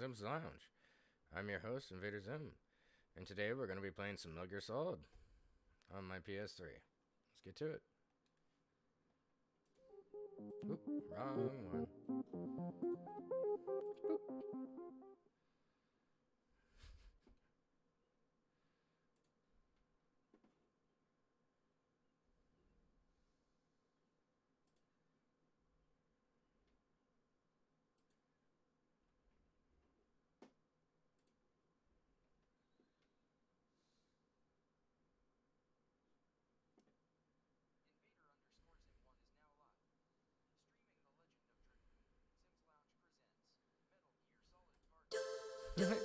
Zimm's Lounge. I'm your host, Invader Zimm, and today we're going to be playing some Metal Gear Solid on my PS3. Let's get to it. Oop, wrong one. Boop.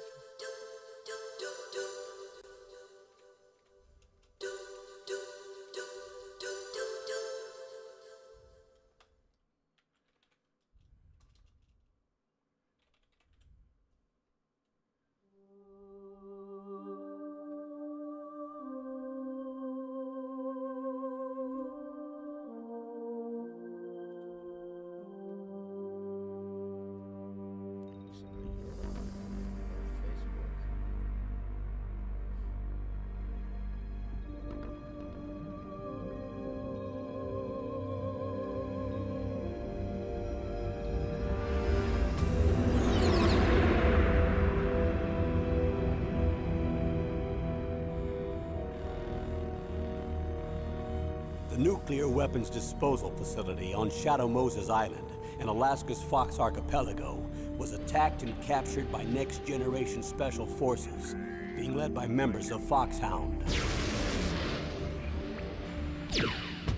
The nuclear weapons disposal facility on Shadow Moses Island in Alaska's Fox Archipelago was attacked and captured by next-generation special forces, being led by members of Foxhound.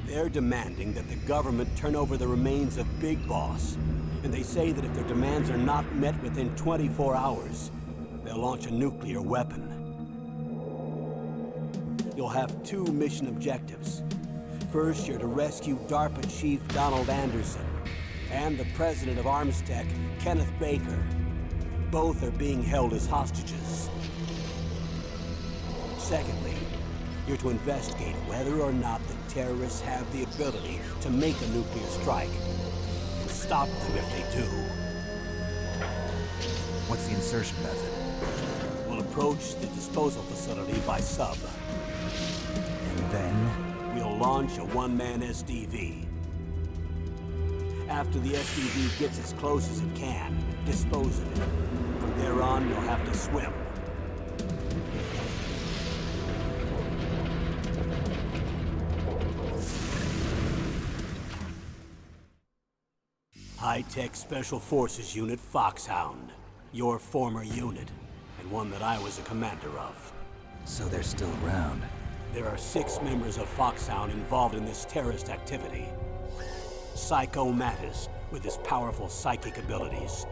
They're demanding that the government turn over the remains of Big Boss, and they say that if their demands are not met within 24 hours, they'll launch a nuclear weapon. You'll have two mission objectives. First, you're to rescue DARPA Chief Donald Anderson and the president of Armstech, Kenneth Baker. Both are being held as hostages. Secondly, you're to investigate whether or not the terrorists have the ability to make a nuclear strike and stop them if they do. What's the insertion method? We'll approach the disposal facility by sub. And then? We'll launch a one-man SDV. After the SDV gets as close as it can, dispose of it. From there on, you'll have to swim. High-Tech Special Forces Unit Foxhound. Your former unit, and one that I was a commander of. So they're still around. There are 6 members of Foxhound involved in this terrorist activity. Psycho Mattis, with his powerful psychic abilities.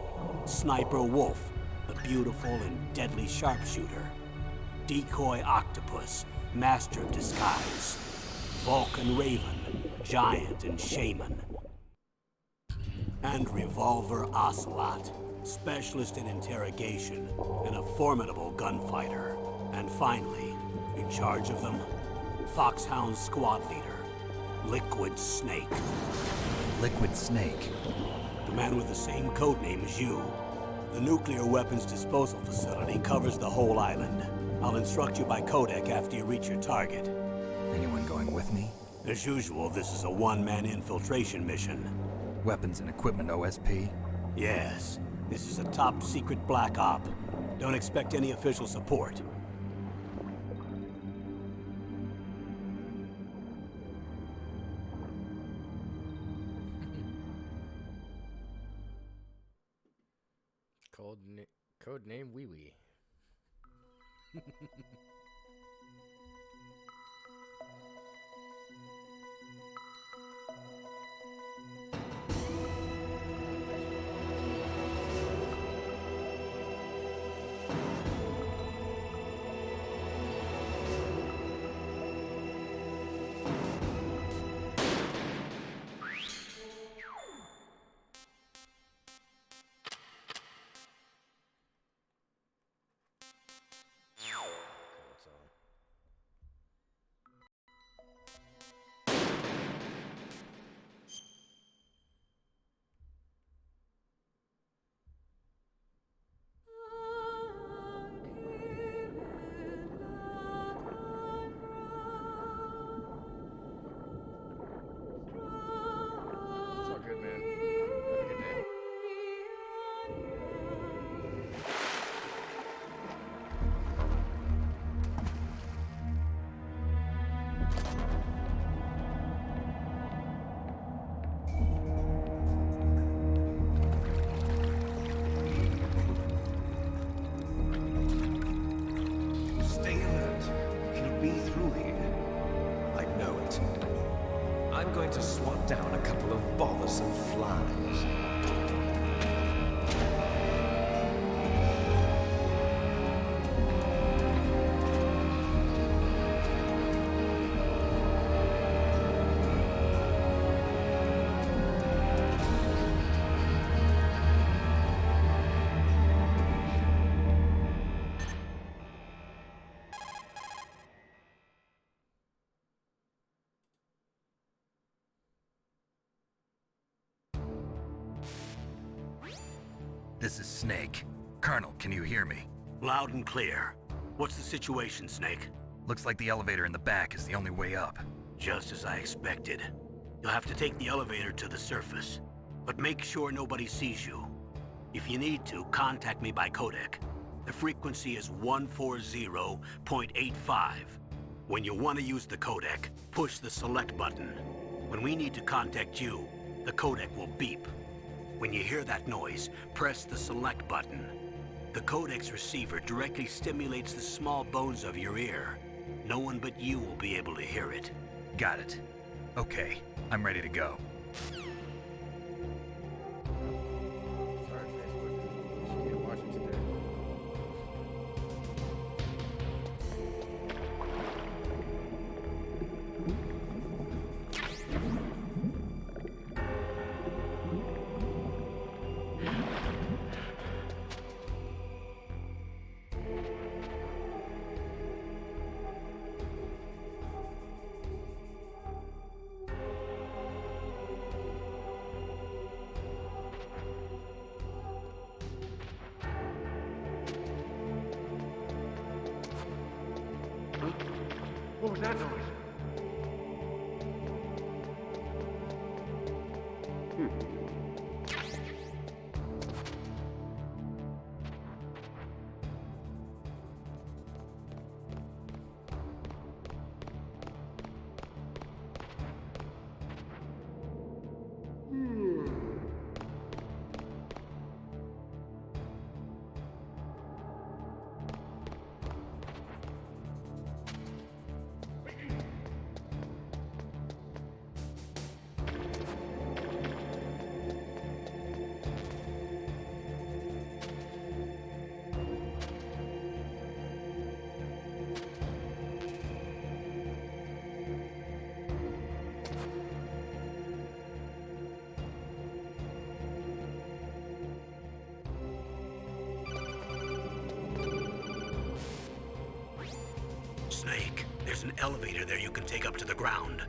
Sniper Wolf, the beautiful and deadly sharpshooter. Decoy Octopus, master of disguise. Vulcan Raven, giant and shaman. And Revolver Ocelot, specialist in interrogation and a formidable gunfighter. And finally, in charge of them, Foxhound squad leader, Liquid Snake. Liquid Snake? The man with the same codename as you. The nuclear weapons disposal facility covers the whole island. I'll instruct you by codec after you reach your target. Anyone going with me? As usual, this is a one-man infiltration mission. Weapons and equipment OSP? Yes. This is a top-secret black op. Don't expect any official support. Code name Wee Wee. going to swat down a couple of bothersome flies. This is Snake. Colonel, can you hear me? Loud and clear. What's the situation, Snake? Looks like the elevator in the back is the only way up. Just as I expected. You'll have to take the elevator to the surface. But make sure nobody sees you. If you need to, contact me by codec. The frequency is 140.85. When you want to use the codec, push the select button. When we need to contact you, the codec will beep. When you hear that noise, press the select button. The codec's receiver directly stimulates the small bones of your ear. No one but you will be able to hear it. Got it. Okay, I'm ready to go. Sorry, Facebook. Just can't watch it today. What was that noise? Snake, there's an elevator there you can take up to the ground.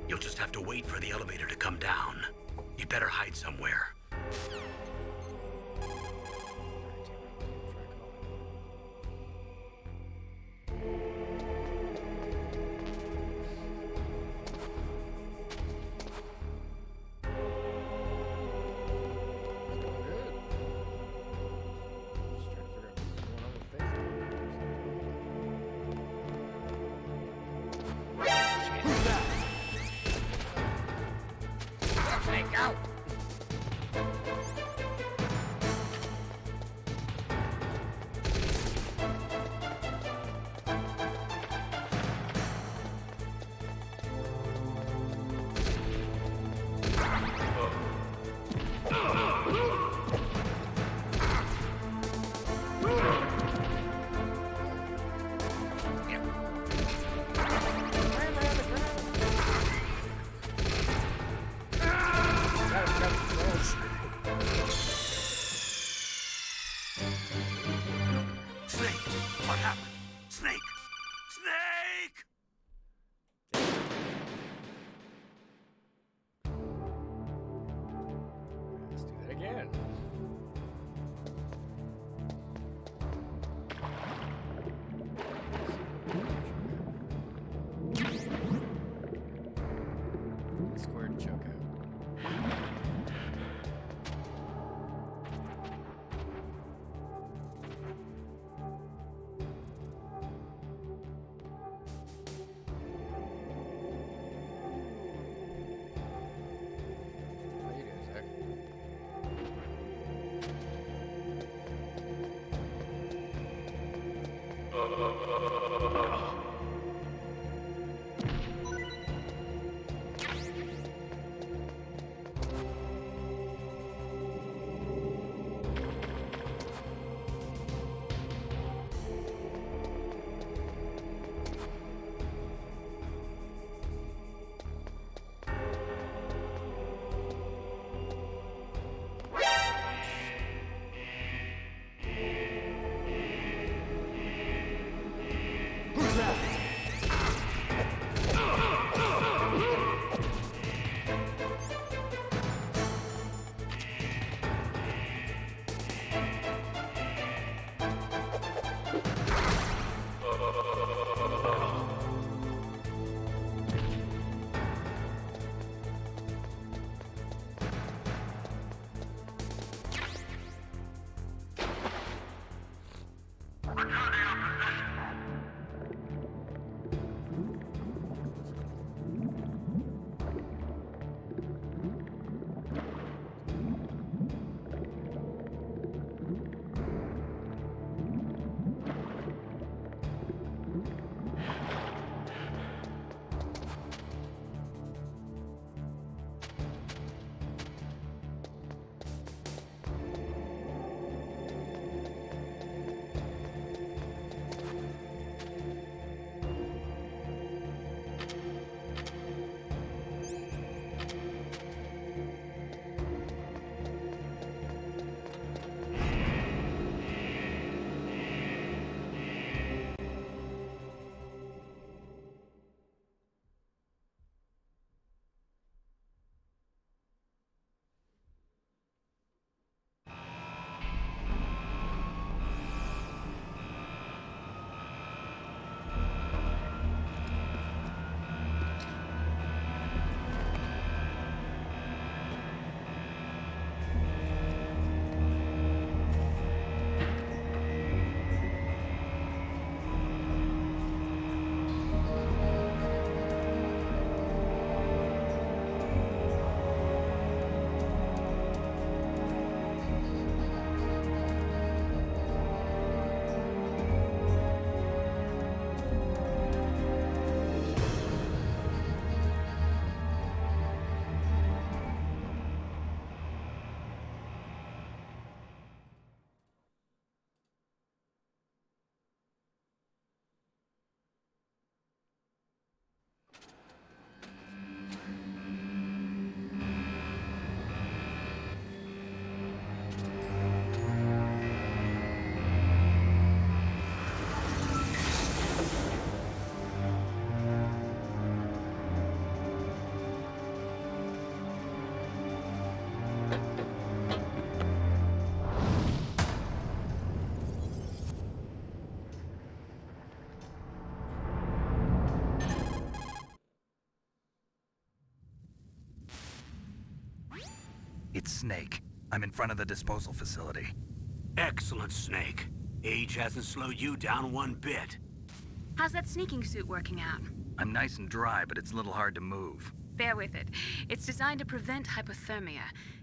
You'll just have to wait for the elevator to come down. You'd better hide somewhere. Snake, what happened? Snake! Snake! Let's do that again. Squared choke out. How you doing, Zach? It's Snake. I'm in front of the disposal facility. Excellent, Snake. Age hasn't slowed you down one bit. How's that sneaking suit working out? I'm nice and dry, but it's a little hard to move. Bear with it. It's designed to prevent hypothermia.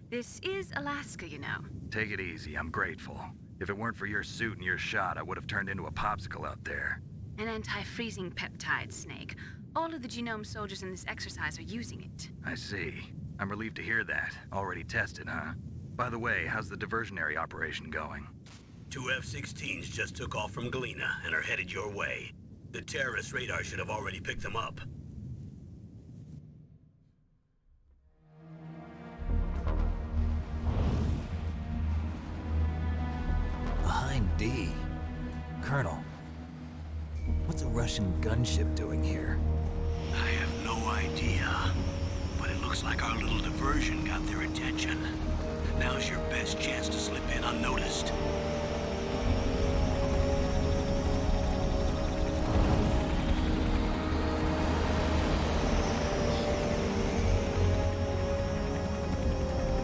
This is Alaska, you know. Take it easy, I'm grateful. If it weren't for your suit and your shot, I would have turned into a popsicle out there. An anti-freezing peptide, Snake. All of the genome soldiers in this exercise are using it. I see. I'm relieved to hear that. Already tested, huh? By the way, how's the diversionary operation going? 2 F-16s just took off from Galena and are headed your way. The terrorist radar should have already picked them up. Behind D. Colonel, what's a Russian gunship doing here? I have no idea, but it looks like our little diversion got their attention. Now's your best chance to slip in unnoticed.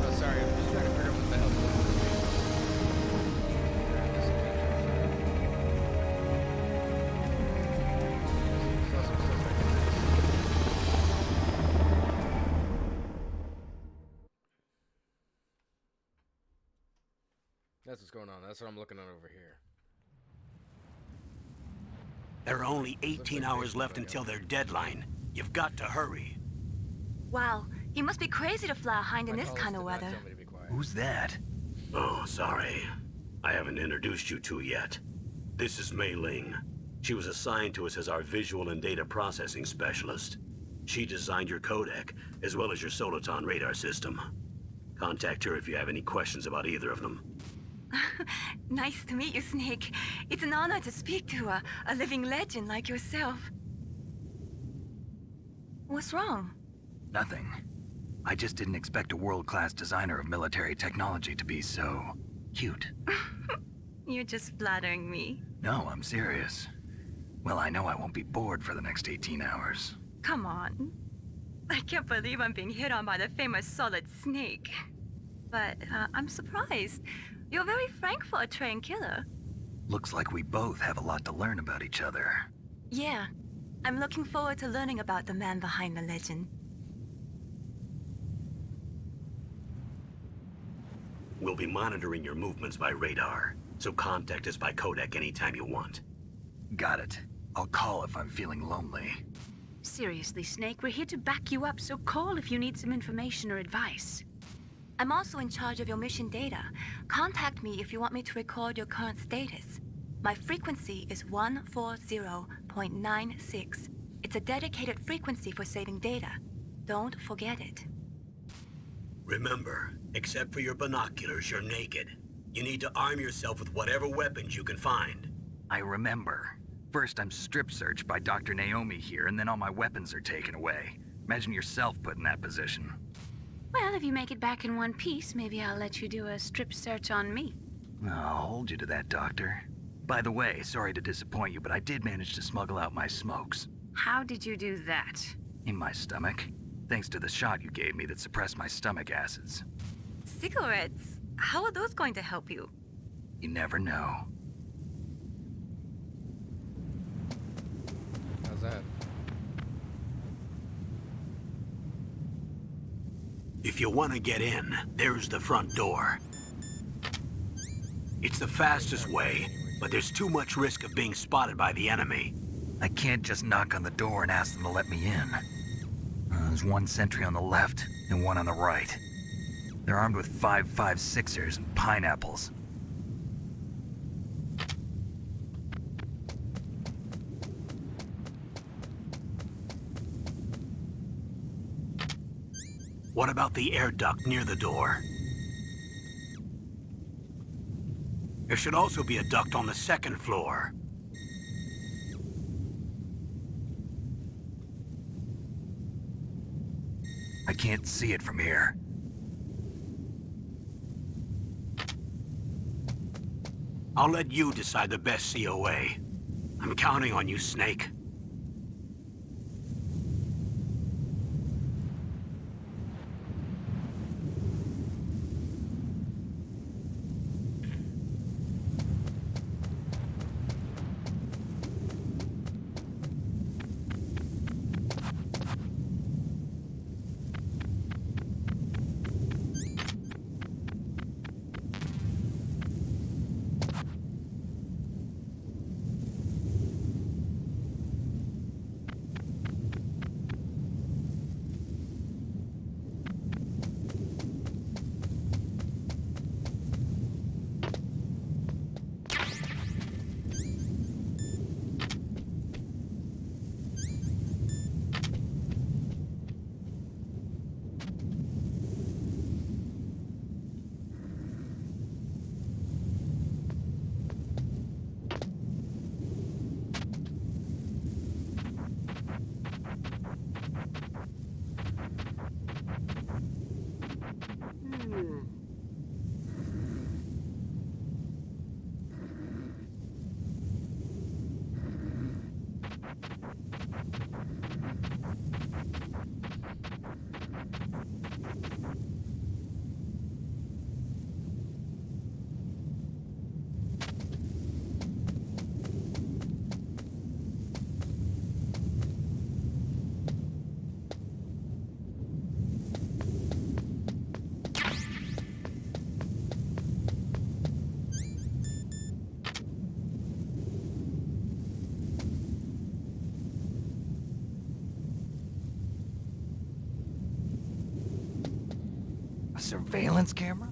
Oh, sorry, I'm just trying to figure out what the hell's going on. Saw some stuff I can miss. That's what's going on. That's what I'm looking at over here. There are only 18 hours left until their deadline. You've got to hurry. Wow, you must be crazy to fly behind in My this callers kind of did not weather. tell me to be quiet. Who's that? Oh, sorry. I haven't introduced you to yet. This is Mei Ling. She was assigned to us as our visual and data processing specialist. She designed your codec, as well as your Soliton radar system. Contact her if you have any questions about either of them. Nice to meet you, Snake. It's an honor to speak to a living legend like yourself. What's wrong? Nothing. I just didn't expect a world-class designer of military technology to be so cute. You're just flattering me. No, I'm serious. Well, I know I won't be bored for the next 18 hours. Come on. I can't believe I'm being hit on by the famous Solid Snake. But I'm surprised. You're very frank for a trained killer. Looks like we both have a lot to learn about each other. Yeah. I'm looking forward to learning about the man behind the legend. We'll be monitoring your movements by radar, so contact us by codec anytime you want. Got it. I'll call if I'm feeling lonely. Seriously, Snake, we're here to back you up, so call if you need some information or advice. I'm also in charge of your mission data. Contact me if you want me to record your current status. My frequency is 140.96. It's a dedicated frequency for saving data. Don't forget it. Remember, except for your binoculars, you're naked. You need to arm yourself with whatever weapons you can find. I remember. First, I'm strip searched by Dr. Naomi here, and then all my weapons are taken away. Imagine yourself put in that position. Well, if you make it back in one piece, maybe I'll let you do a strip search on me. I'll hold you to that, Doctor. By the way, sorry to disappoint you, but I did manage to smuggle out my smokes. How did you do that? In my stomach. Thanks to the shot you gave me that suppressed my stomach acids. Cigarettes? How are those going to help you? You never know. How's that? If you want to get in, there's the front door. It's the fastest way, but there's too much risk of being spotted by the enemy. I can't just knock on the door and ask them to let me in. There's one sentry on the left and one on the right. They're armed with 5.56ers and pineapples. What about the air duct near the door? There should also be a duct on the second floor. I can't see it from here. I'll let you decide the best COA. I'm counting on you, Snake. A surveillance camera?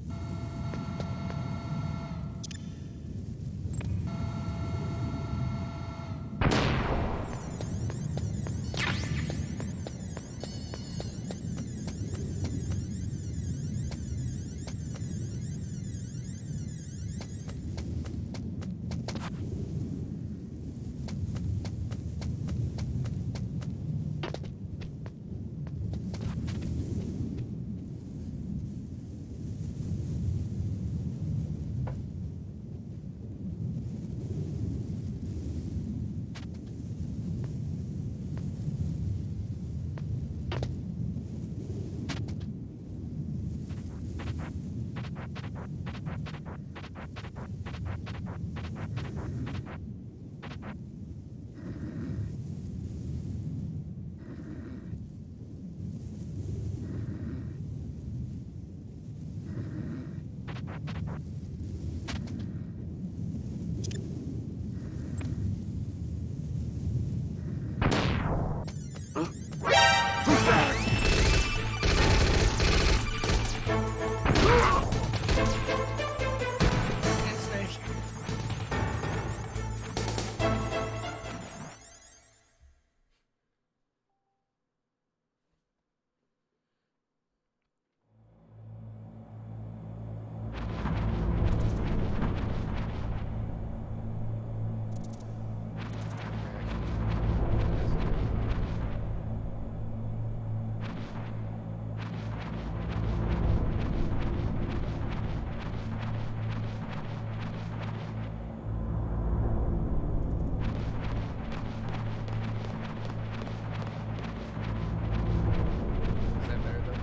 Is that better though?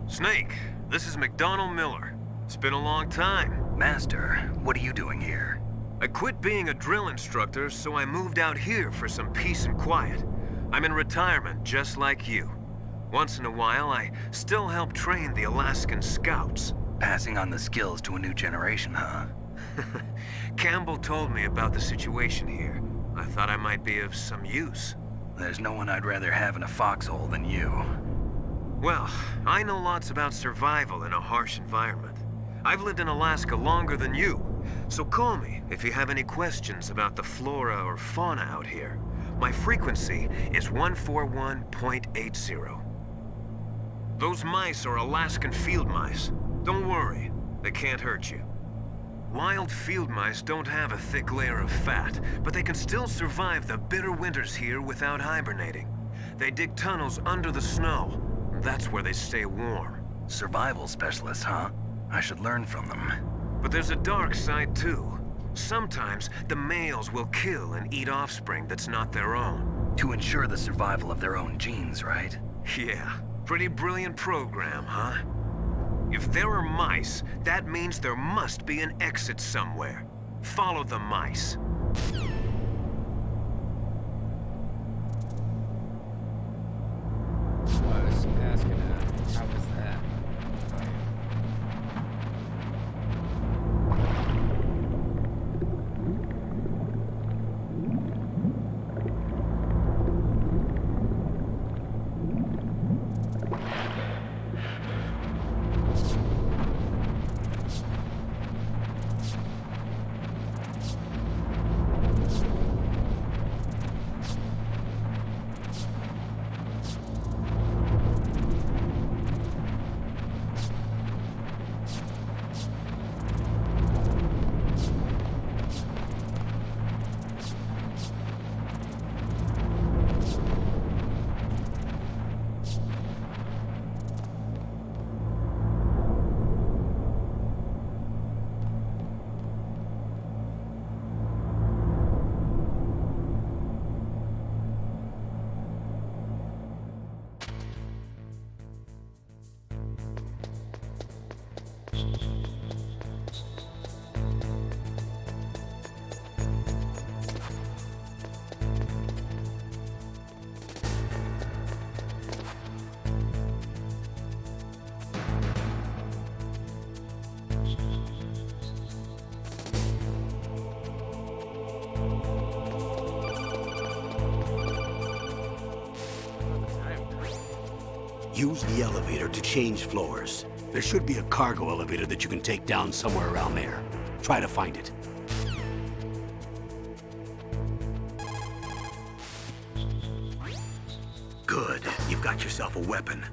Snake, this is McDonald Miller. It's been a long time. Master, what are you doing here? I quit being a drill instructor, so I moved out here for some peace and quiet. I'm in retirement, just like you. Once in a while, I still help train the Alaskan Scouts. Passing on the skills to a new generation, huh? Campbell told me about the situation here. I thought I might be of some use. There's no one I'd rather have in a foxhole than you. Well, I know lots about survival in a harsh environment. I've lived in Alaska longer than you, so call me if you have any questions about the flora or fauna out here. My frequency is 141.80. Those mice are Alaskan field mice. Don't worry, they can't hurt you. Wild field mice don't have a thick layer of fat, but they can still survive the bitter winters here without hibernating. They dig tunnels under the snow. That's where they stay warm. Survival specialists, huh? I should learn from them. But there's a dark side too. Sometimes the males will kill and eat offspring that's not their own. To ensure the survival of their own genes, right? Yeah, pretty brilliant program, huh? If there are mice, that means there must be an exit somewhere. Follow the mice. Well, I was asking, how was that? Use the elevator to change floors. There should be a cargo elevator that you can take down somewhere around there. Try to find it. Good. You've got yourself a weapon.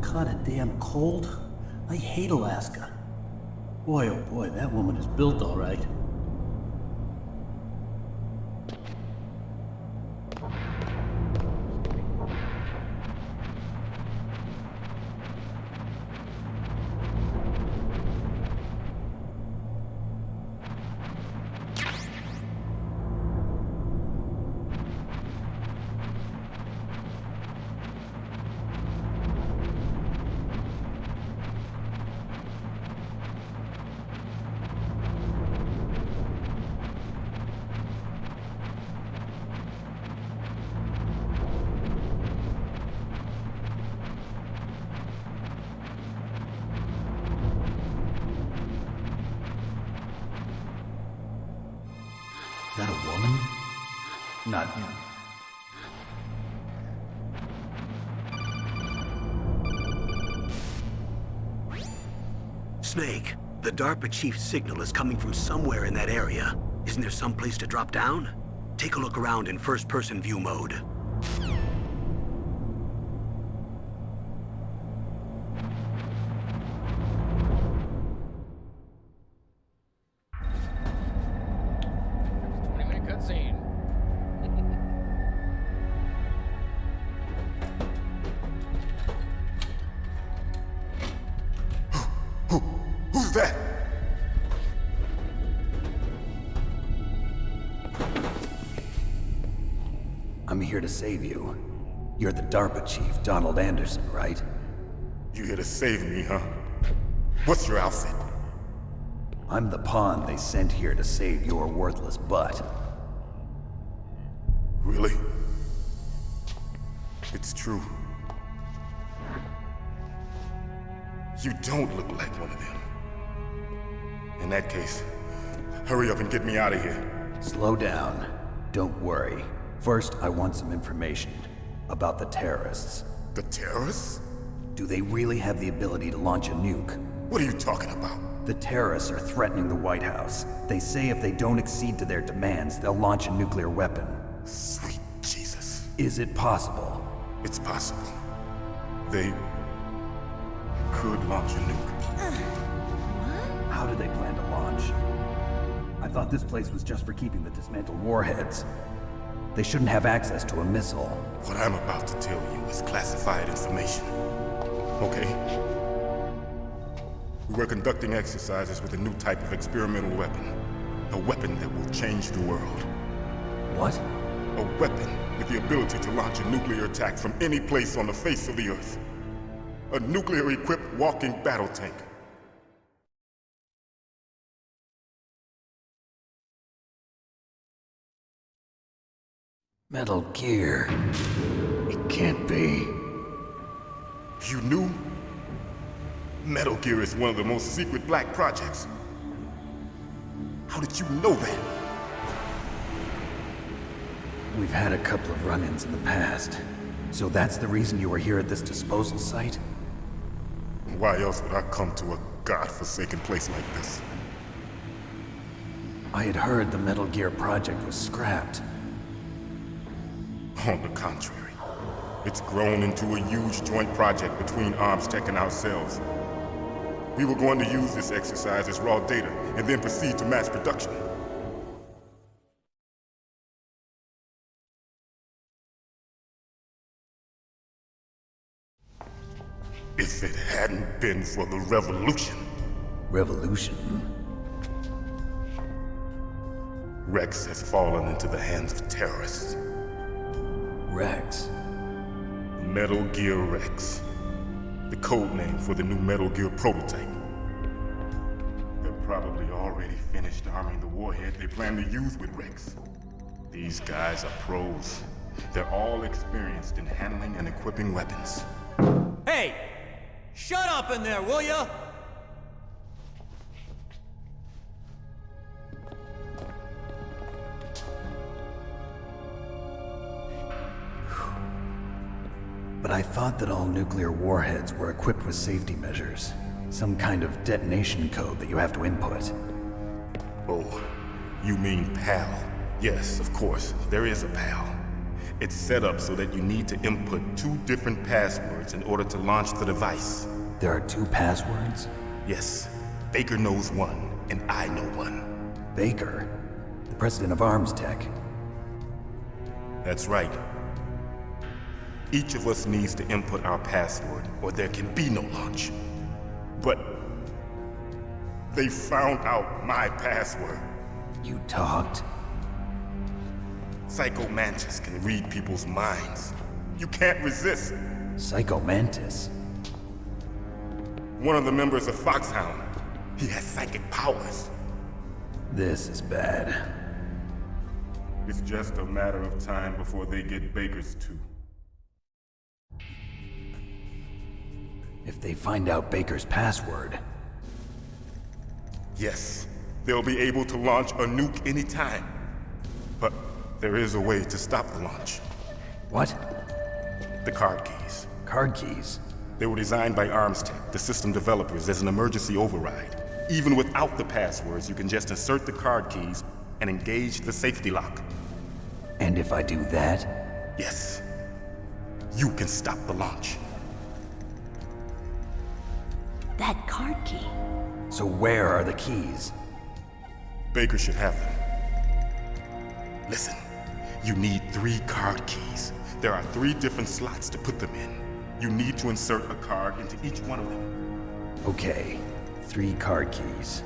Kinda damn cold. I hate Alaska. Boy, oh boy, that woman is built all right. Is that a woman? Not him. Snake, the DARPA chief's signal is coming from somewhere in that area. Isn't there some place to drop down? Take a look around in first-person view mode. I'm here to save you. You're the DARPA chief, Donald Anderson, right? You here to save me, huh? What's your outfit? I'm the pawn they sent here to save your worthless butt. Really? It's true. You don't look like one of them. In that case, hurry up and get me out of here. Slow down. Don't worry. First, I want some information about the terrorists. The terrorists? Do they really have the ability to launch a nuke? What are you talking about? The terrorists are threatening the White House. They say if they don't accede to their demands, they'll launch a nuclear weapon. Sweet Jesus. Is it possible? It's possible. They could launch a nuke. How do they plan to launch? I thought this place was just for keeping the dismantled warheads. They shouldn't have access to a missile. What I'm about to tell you is classified information. Okay? We were conducting exercises with a new type of experimental weapon. A weapon that will change the world. What? A weapon with the ability to launch a nuclear attack from any place on the face of the Earth. A nuclear-equipped walking battle tank. Metal Gear. It can't be. You knew? Metal Gear is one of the most secret black projects. How did you know that? We've had a couple of run-ins in the past. So that's the reason you were here at this disposal site? Why else would I come to a godforsaken place like this? I had heard the Metal Gear project was scrapped. On the contrary, it's grown into a huge joint project between ArmsTech and ourselves. We were going to use this exercise as raw data and then proceed to mass production. If it hadn't been for the revolution. Revolution? Rex has fallen into the hands of terrorists. Rex? Metal Gear Rex. The code name for the new Metal Gear prototype. They're probably already finished arming the warhead they plan to use with Rex. These guys are pros. They're all experienced in handling and equipping weapons. Hey! Shut up in there, will ya? But I thought that all nuclear warheads were equipped with safety measures. Some kind of detonation code that you have to input. Oh, you mean PAL? Yes, of course, there is a PAL. It's set up so that you need to input 2 different passwords in order to launch the device. There are 2 passwords? Yes. Baker knows one, and I know one. Baker? The president of ArmsTech? That's right. Each of us needs to input our password, or there can be no launch. But they found out my password. You talked? Psycho Mantis can read people's minds. You can't resist. Psycho Mantis? One of the members of Foxhound. He has psychic powers. This is bad. It's just a matter of time before they get Baker's too. If they find out Baker's password... Yes, they'll be able to launch a nuke anytime. But there is a way to stop the launch. What? The card keys. Card keys? They were designed by ArmsTech, the system developers, as an emergency override. Even without the passwords, you can just insert the card keys and engage the safety lock. And if I do that? Yes. You can stop the launch. That card key. So where are the keys? Baker should have them. Listen, you need 3 card keys. There are 3 different slots to put them in. You need to insert a card into each one of them. Okay, 3 card keys.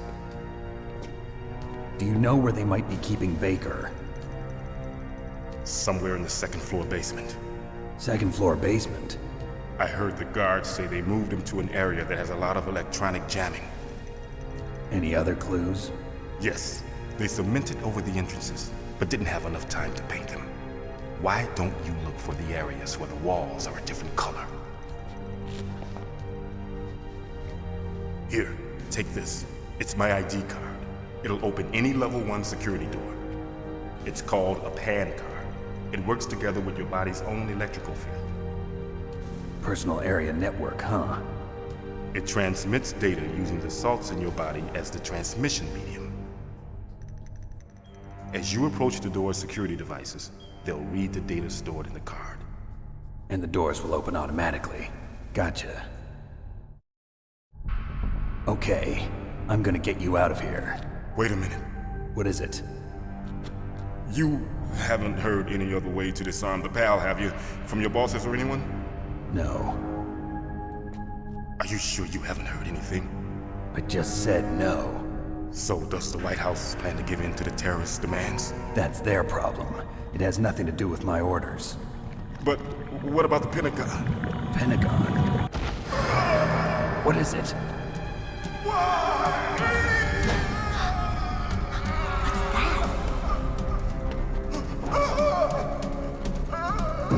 Do you know where they might be keeping Baker? Somewhere in the second floor basement. Second floor basement? I heard the guards say they moved him to an area that has a lot of electronic jamming. Any other clues? Yes, they cemented over the entrances, but didn't have enough time to paint them. Why don't you look for the areas where the walls are a different color? Here, take this. It's my ID card. It'll open any level 1 security door. It's called a PAN card. It works together with your body's own electrical field. Personal area network, huh? It transmits data using the salts in your body as the transmission medium. As you approach the door's security devices, they'll read the data stored in the card. And the doors will open automatically. Gotcha. Okay, I'm gonna get you out of here. Wait a minute. What is it? You haven't heard any other way to disarm the PAL, have you? From your bosses or anyone? No. Are you sure you haven't heard anything? I just said no. So does the White House plan to give in to the terrorists' demands? That's their problem. It has nothing to do with my orders. But what about the Pentagon? Pentagon? What is it?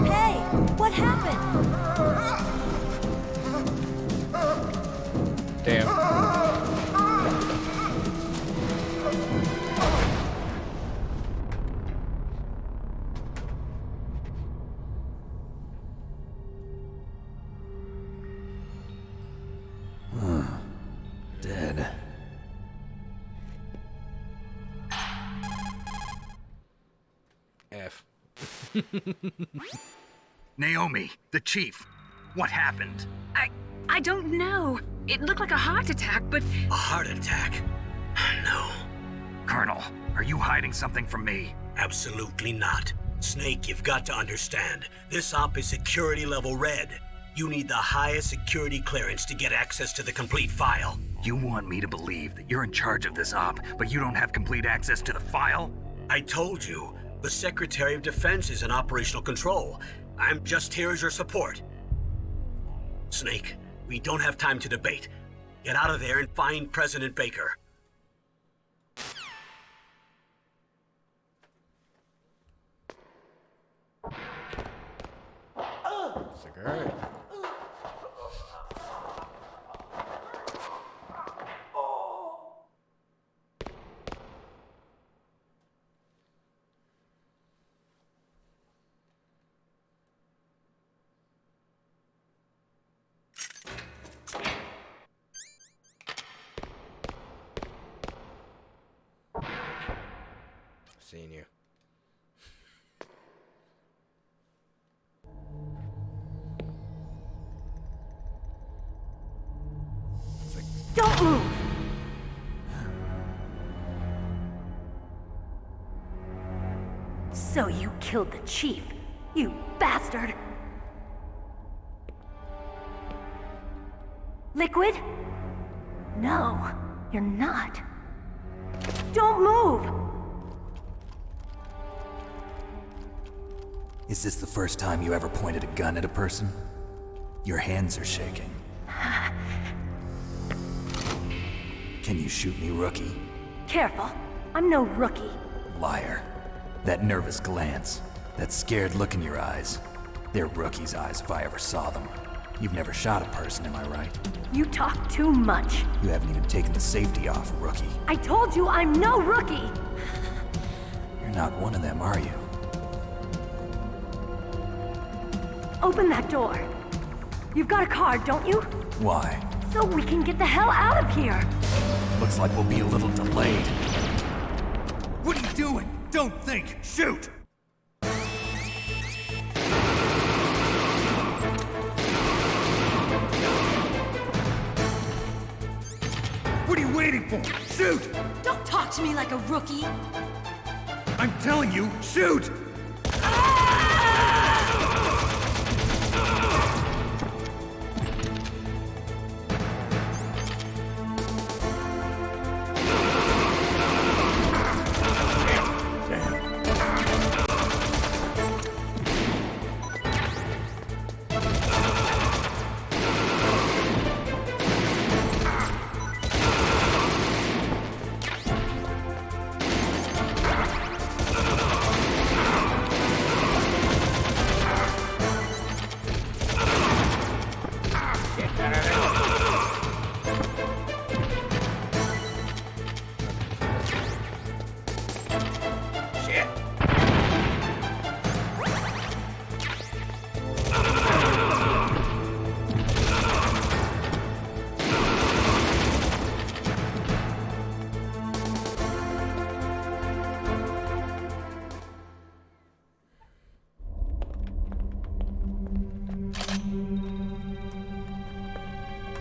Hey, what happened? Damn. Dead. F. Naomi, the chief. What happened? I don't know. It looked like a heart attack, but A heart attack? No, Colonel, are you hiding something from me? absolutely not. Snake, you've got to understand. This op is security level red. You need the highest security clearance to get access to the complete file. You want me to believe that you're in charge of this op, but you don't have complete access to the file? I told you, the Secretary of Defense is in operational control. I'm just here as your support. Snake, we don't have time to debate. Get out of there and find President Baker. Cigarette. Seen you. Don't move! So you killed the chief, you bastard! Liquid? No, you're not. Don't move! Is this the first time you ever pointed a gun at a person? Your hands are shaking. Can you shoot me, rookie? Careful, I'm no rookie. Liar. That nervous glance, that scared look in your eyes. They're rookie's eyes if I ever saw them. You've never shot a person, am I right? You talk too much. You haven't even taken the safety off, rookie. I told you I'm no rookie! You're not one of them, are you? Open that door. You've got a card, don't you? Why? So we can get the hell out of here! Looks like we'll be a little delayed. What are you doing? Don't think! Shoot! What are you waiting for? Shoot! Don't talk to me like a rookie! I'm telling you, shoot!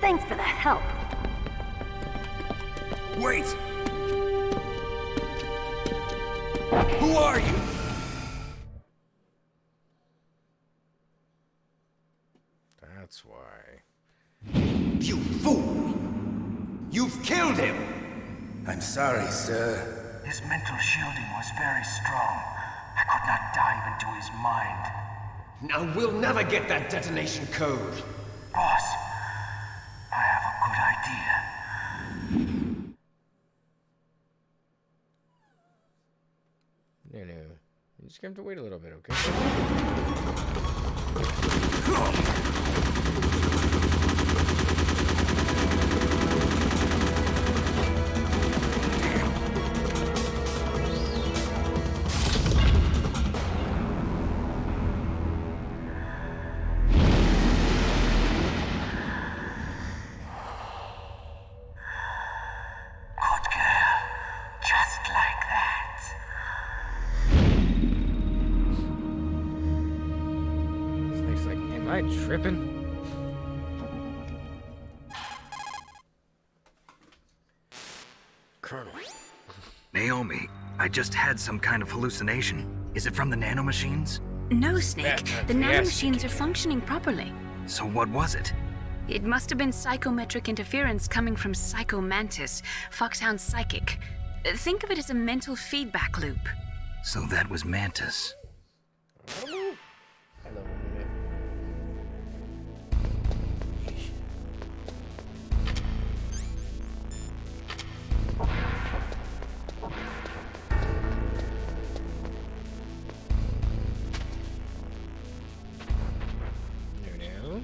Thanks for the help. Wait! Who are you? That's why. You fool! You've killed him! I'm sorry, sir. His mental shielding was very strong. I could not dive into his mind. Now we'll never get that detonation code. Boss, I have a good idea. No. You just have to wait a little bit, okay? Good girl. Just like that. Snake's like, am I tripping? Colonel. Naomi, I just had some kind of hallucination. Is it from the nanomachines? No, Snake. That- The yes. nanomachines are functioning properly. So what was it? It must have been psychometric interference coming from Psycho Mantis, Foxhound's psychic. Think of it as a mental feedback loop. So that was Mantis. Hello, Internet. No.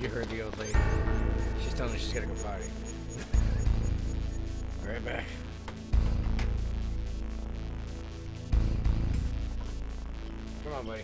You heard the old lady. She's telling me she's gotta go potty. Right back. Come on, buddy.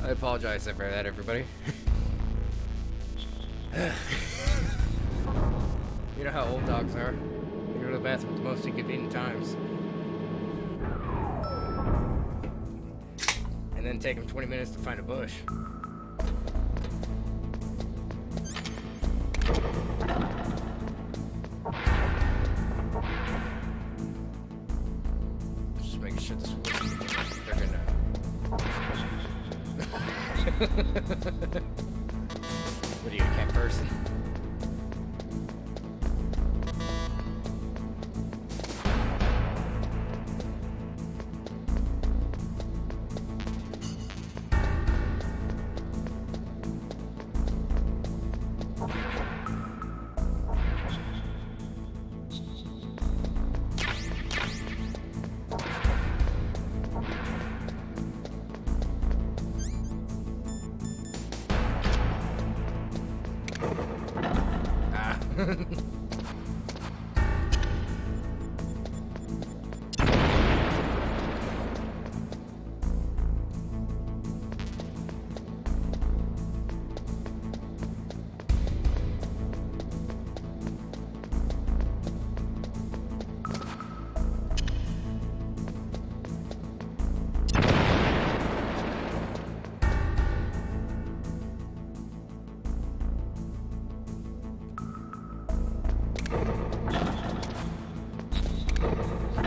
I apologize for that, everybody. You know how old dogs are. They go to the bathroom at the most inconvenient times. And then take them 20 minutes to find a bush. Just making sure this works. They're gonna... What are you, a cat person?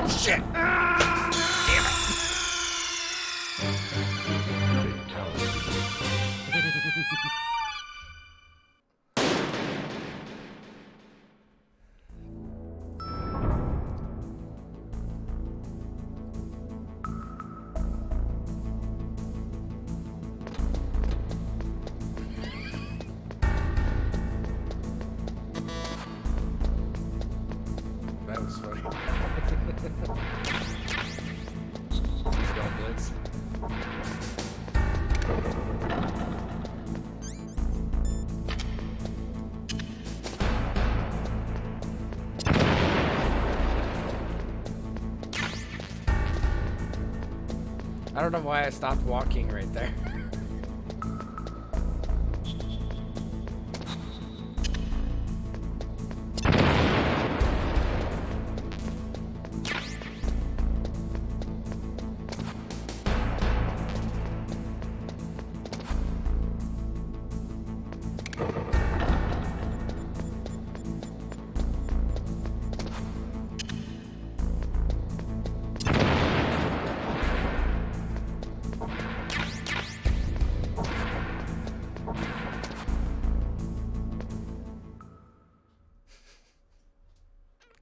Shit! Damn it! That was funny. Don't blitz. I don't know why I stopped walking right there.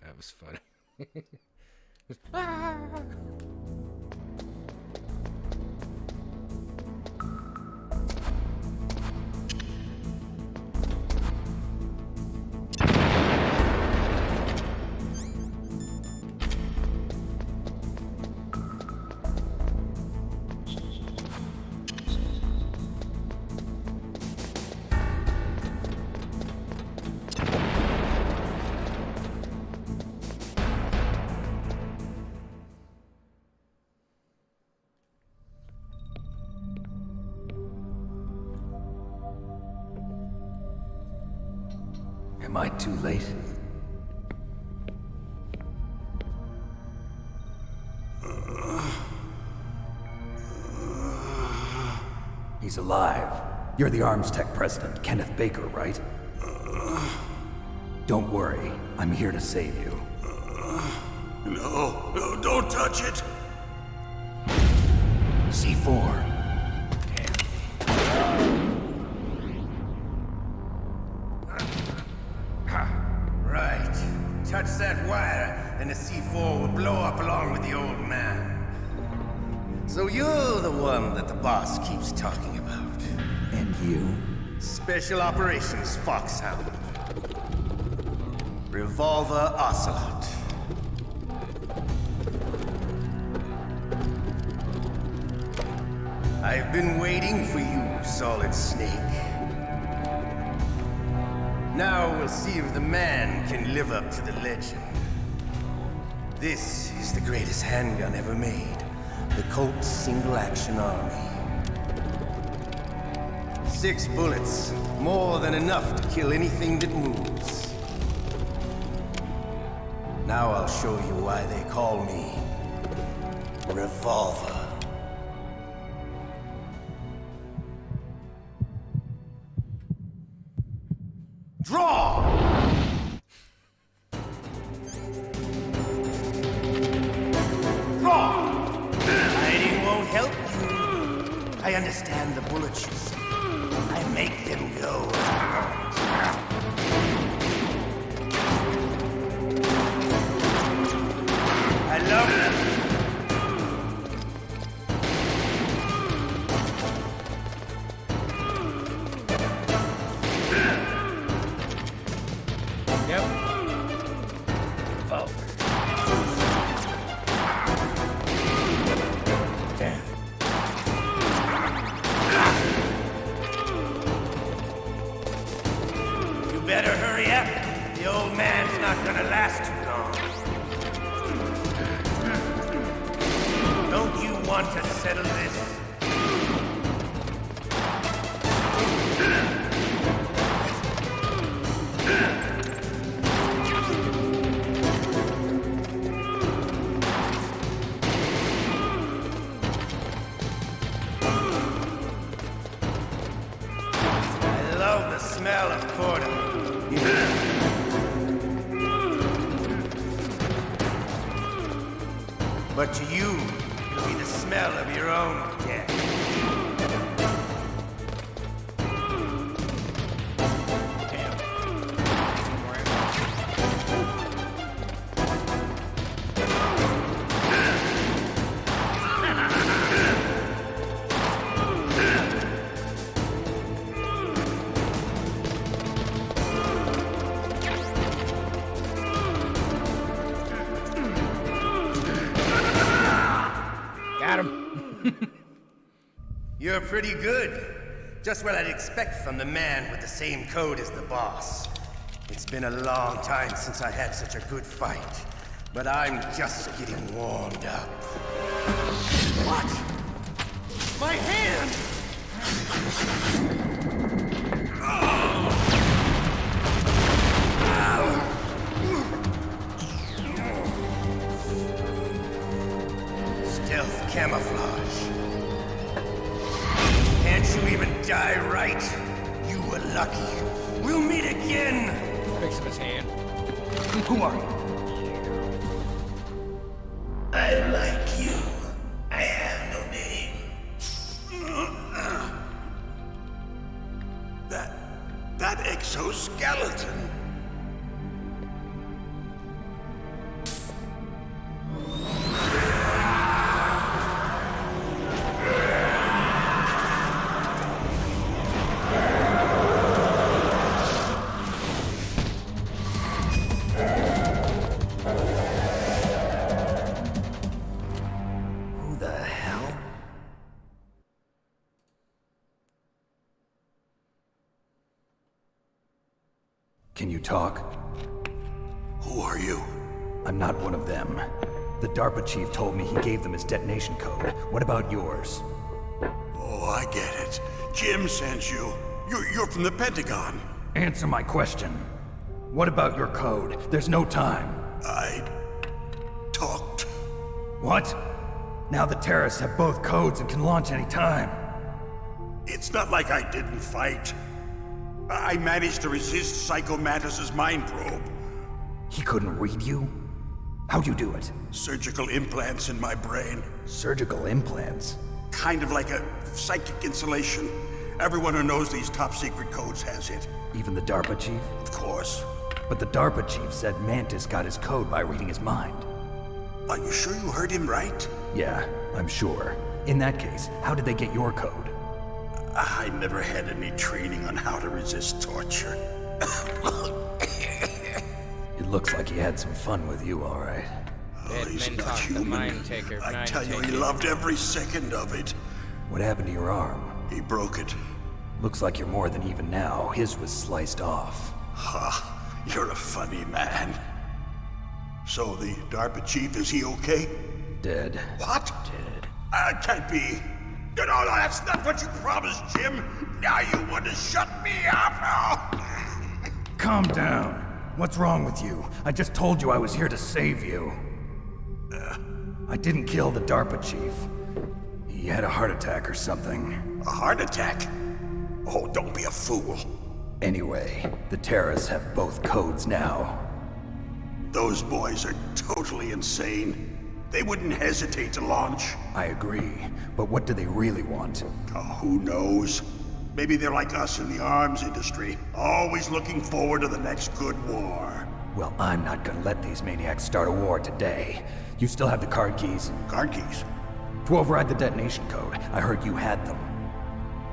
That was funny. Ah! Am I too late? He's alive. You're the Arms Tech president, Kenneth Baker, right? Don't worry. I'm here to save you. No, don't touch it! C4. Right. Touch that wire, and the C4 will blow up along with the old man. So you're the one that the boss keeps talking about. And you? Special Operations Foxhound. Revolver Ocelot. I've been waiting for you, Solid Snake. Now we'll see if the man can live up to the legend. This is the greatest handgun ever made. The Colt's Single Action Army. 6 bullets. More than enough to kill anything that moves. Now I'll show you why they call me Revolver. Draw! Draw! Hiding won't help you. I understand the bullets you see. I make them go. I love them. Better hurry up. The old man's not gonna last too long. Don't you want to settle this? I love the smell of corn. But to you, it'll be the smell of your own death. Got him. You're pretty good. Just what I'd expect from the man with the same code as the boss. It's been a long time since I had such a good fight, but I'm just getting warmed up. What? My hand! Stealth camouflage. Can't you even die right? You were lucky. We'll meet again! Fix him his hand. Who are you? I like you. I have no name. That exoskeleton. Who the hell? Can you talk? Who are you? I'm not one of them. The DARPA chief told me he gave them his detonation code. What about yours? Oh, I get it. Jim sent you. You're from the Pentagon. Answer my question. What about your code? There's no time. I talked. What? Now the terrorists have both codes and can launch any time. It's not like I didn't fight. I managed to resist Psycho Mantis's mind probe. He couldn't read you? How'd you do it? Surgical implants in my brain. Surgical implants? Kind of like a psychic insulation. Everyone who knows these top secret codes has it. Even the DARPA chief? Of course. But the DARPA chief said Mantis got his code by reading his mind. Are you sure you heard him right? Yeah, I'm sure. In that case, how did they get your code? I never had any training on how to resist torture. It looks like he had some fun with you, all right. Oh, he's not the human. mind taker. I tell you, he loved every second of it. What happened to your arm? He broke it. Looks like you're more than even now. His was sliced off. Ha, you're a funny man. So the DARPA chief, is he okay? Dead. What? Dead. Can't be. No, that's not what you promised, Jim. Now you want to shut me up? Calm down. What's wrong with you? I just told you I was here to save you. I didn't kill the DARPA chief. He had a heart attack or something. A heart attack? Oh, don't be a fool. Anyway, the terrorists have both codes now. Those boys are totally insane. They wouldn't hesitate to launch. I agree, but what do they really want? Oh, who knows? Maybe they're like us in the arms industry, always looking forward to the next good war. Well, I'm not gonna let these maniacs start a war today. You still have the card keys? Card keys? To override the detonation code. I heard you had them.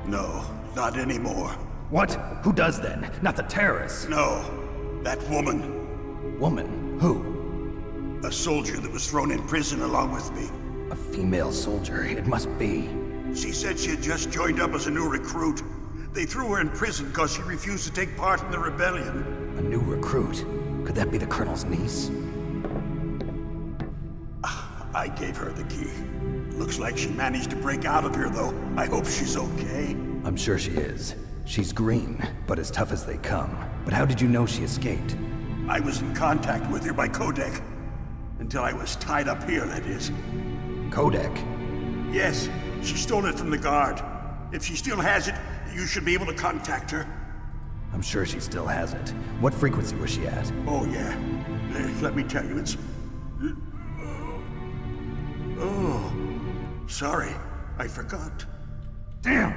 No, not anymore. What? Who does then? Not the terrorists? No, that woman. Woman? Who? A soldier that was thrown in prison along with me. A female soldier, it must be. She said she had just joined up as a new recruit. They threw her in prison because she refused to take part in the rebellion. A new recruit? Could that be the Colonel's niece? I gave her the key. Looks like she managed to break out of here, though. I hope she's okay. I'm sure she is. She's green, but as tough as they come. But how did you know she escaped? I was in contact with her by codec. Until I was tied up here, that is. Codec? Yes, she stole it from the guard. If she still has it, you should be able to contact her. I'm sure she still has it. What frequency was she at? Oh, yeah. Let me tell you, it's... Oh, sorry. I forgot. Damn!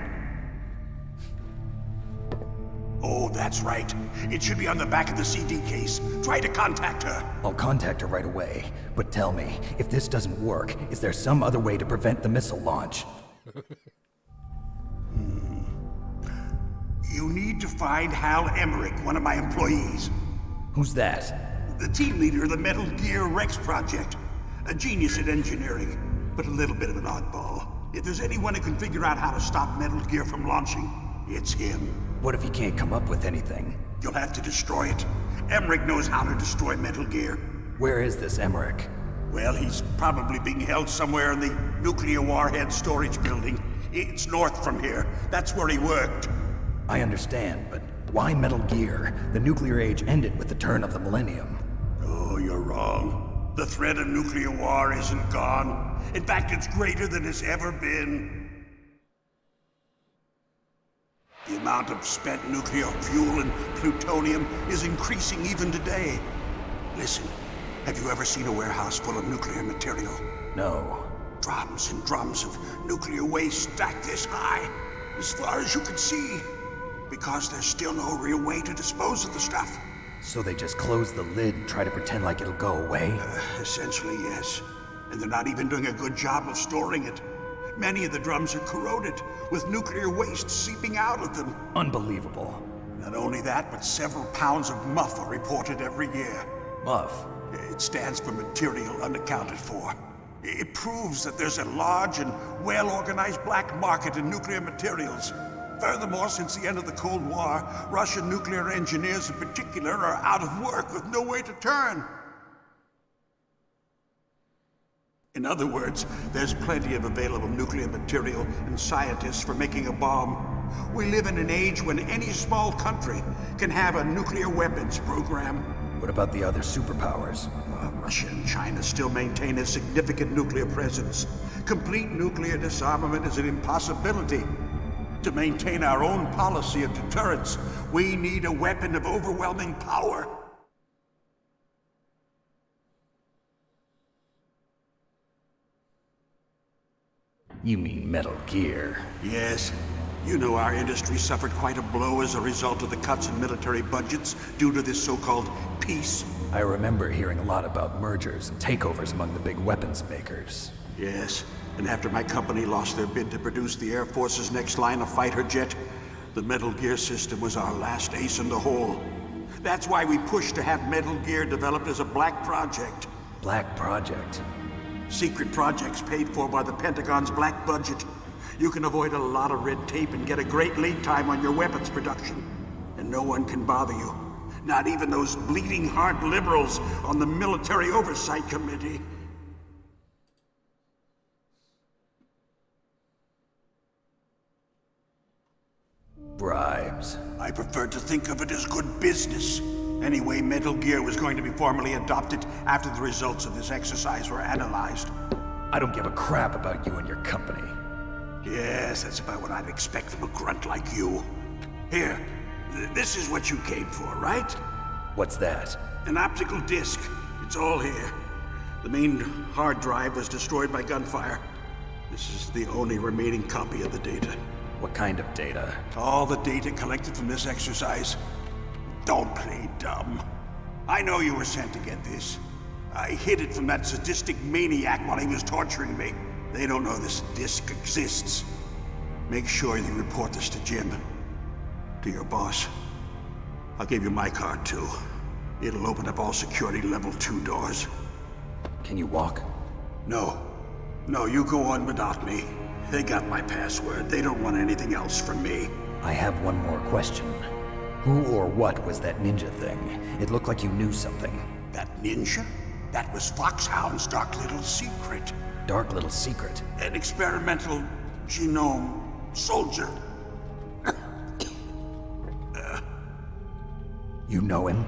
Oh, that's right. It should be on the back of the CD case. Try to contact her. I'll contact her right away. But tell me, if this doesn't work, is there some other way to prevent the missile launch? You need to find Hal Emmerich, one of my employees. Who's that? The team leader of the Metal Gear Rex project. A genius at engineering, but a little bit of an oddball. If there's anyone who can figure out how to stop Metal Gear from launching, it's him. What if he can't come up with anything? You'll have to destroy it. Emmerich knows how to destroy Metal Gear. Where is this Emmerich? Well, he's probably being held somewhere in the nuclear warhead storage building. It's north from here. That's where he worked. I understand, but why Metal Gear? The nuclear age ended with the turn of the millennium. Oh, you're wrong. The threat of nuclear war isn't gone. In fact, it's greater than it's ever been. The amount of spent nuclear fuel and plutonium is increasing even today. Listen, have you ever seen a warehouse full of nuclear material? No. Drums and drums of nuclear waste stacked this high, as far as you can see. Because there's still no real way to dispose of the stuff. So they just close the lid and try to pretend like it'll go away? Essentially, yes. And they're not even doing a good job of storing it. Many of the drums are corroded, with nuclear waste seeping out of them. Unbelievable. Not only that, but several pounds of MUF are reported every year. MUF? It stands for material unaccounted for. It proves that there's a large and well-organized black market in nuclear materials. Furthermore, since the end of the Cold War, Russian nuclear engineers in particular are out of work with no way to turn. In other words, there's plenty of available nuclear material and scientists for making a bomb. We live in an age when any small country can have a nuclear weapons program. What about the other superpowers? Russia and China still maintain a significant nuclear presence. Complete nuclear disarmament is an impossibility. To maintain our own policy of deterrence, we need a weapon of overwhelming power. You mean Metal Gear? Yes. You know our industry suffered quite a blow as a result of the cuts in military budgets due to this so-called peace. I remember hearing a lot about mergers and takeovers among the big weapons makers. Yes, and after my company lost their bid to produce the Air Force's next line of fighter jet, the Metal Gear system was our last ace in the hole. That's why we pushed to have Metal Gear developed as a black project. Black project? Secret projects paid for by the Pentagon's black budget. You can avoid a lot of red tape and get a great lead time on your weapons production. And no one can bother you. Not even those bleeding heart liberals on the Military Oversight Committee. Bribes. I prefer to think of it as good business. Anyway, Metal Gear was going to be formally adopted after the results of this exercise were analyzed. I don't give a crap about you and your company. Yes, that's about what I'd expect from a grunt like you. Here, this is what you came for, right? What's that? An optical disc. It's all here. The main hard drive was destroyed by gunfire. This is the only remaining copy of the data. What kind of data? All the data collected from this exercise. Don't play dumb. I know you were sent to get this. I hid it from that sadistic maniac while he was torturing me. They don't know this disc exists. Make sure you report this to Jim. To your boss. I'll give you my card too. It'll open up all security level 2 doors. Can you walk? No. No, you go on without me. They got my password. They don't want anything else from me. I have one more question. Who or what was that ninja thing? It looked like you knew something. That ninja? That was Foxhound's dark little secret. Dark little secret? An experimental genome soldier. You know him?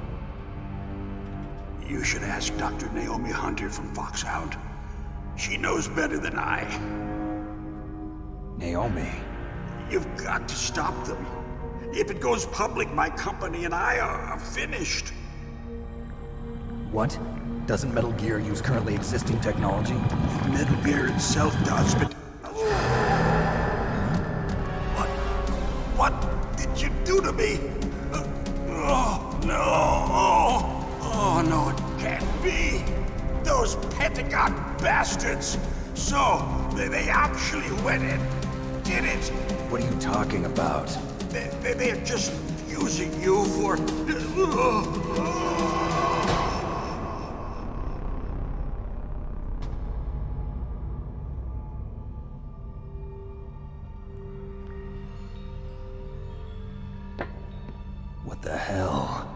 You should ask Dr. Naomi Hunter from Foxhound. She knows better than I. Naomi? You've got to stop them. If it goes public, my company and I are finished. What? Doesn't Metal Gear use currently existing technology? Metal Gear itself does, but... What did you do to me? Oh, no. Oh, no, it can't be. Those Pentagon bastards. So, they actually went and did it. What are you talking about? They're just using you for... What the hell?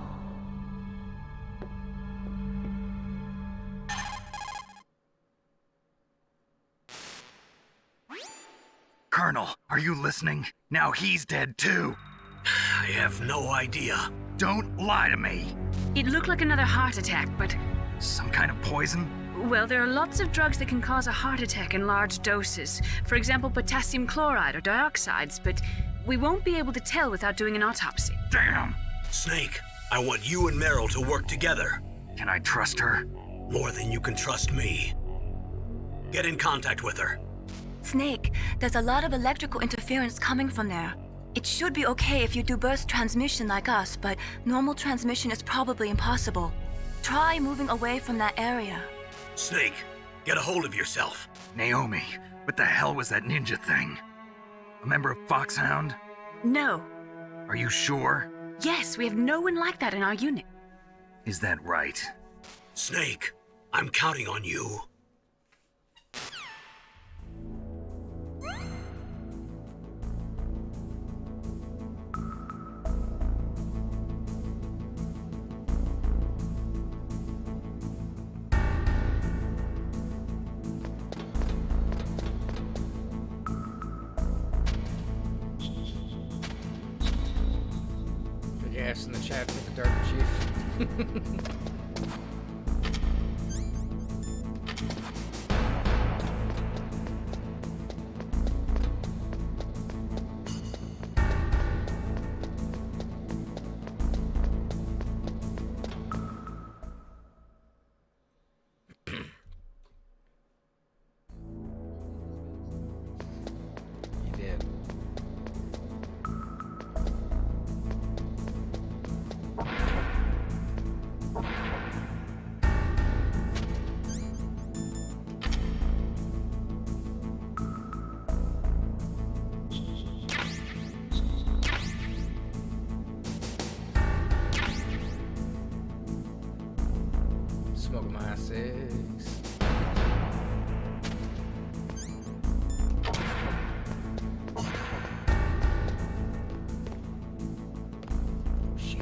Colonel, are you listening? Now he's dead too. I have no idea. Don't lie to me. It looked like another heart attack, but... Some kind of poison? Well, there are lots of drugs that can cause a heart attack in large doses. For example, potassium chloride or dioxides, but we won't be able to tell without doing an autopsy. Damn! Snake, I want you and Meryl to work together. Can I trust her? More than you can trust me. Get in contact with her. Snake, there's a lot of electrical interference coming from there. It should be okay if you do burst transmission like us, but normal transmission is probably impossible. Try moving away from that area. Snake, get a hold of yourself. Naomi, what the hell was that ninja thing? A member of Foxhound? No. Are you sure? Yes, we have no one like that in our unit. Is that right? Snake, I'm counting on you. Gas in the chat for the Dark Chief. You did. Smoking my cigs. Shit.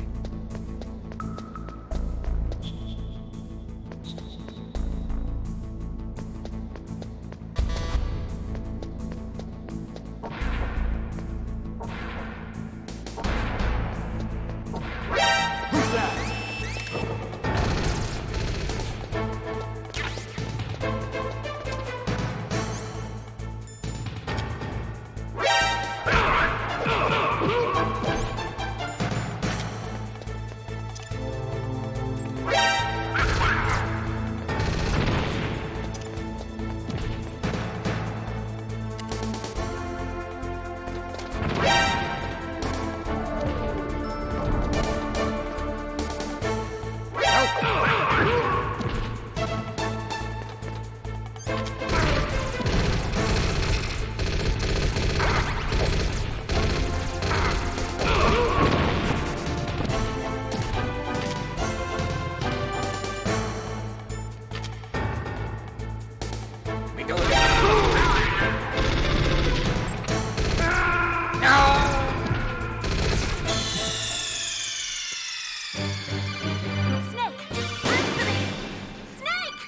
Snake! Answer me! Snake!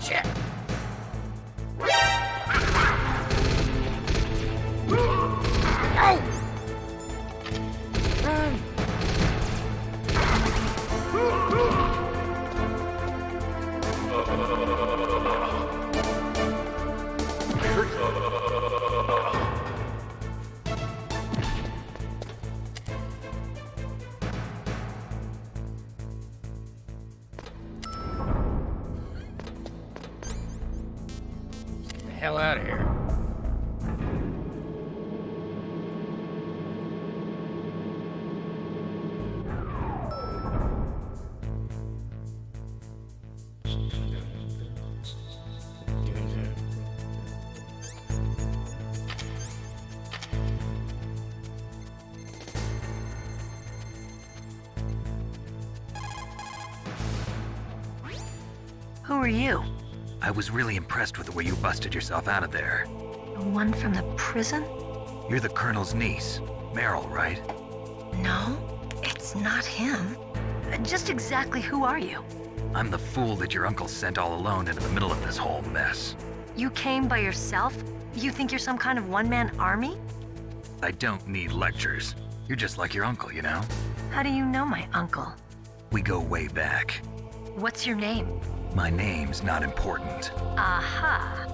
Shit. Get the hell out of here. Who are you? I was really impressed with the way you busted yourself out of there. The one from the prison? You're the Colonel's niece, Meryl, right? No, it's not him. Just exactly who are you? I'm the fool that your uncle sent all alone into the middle of this whole mess. You came by yourself? You think you're some kind of one-man army? I don't need lectures. You're just like your uncle, you know? How do you know my uncle? We go way back. What's your name? My name's not important. Aha.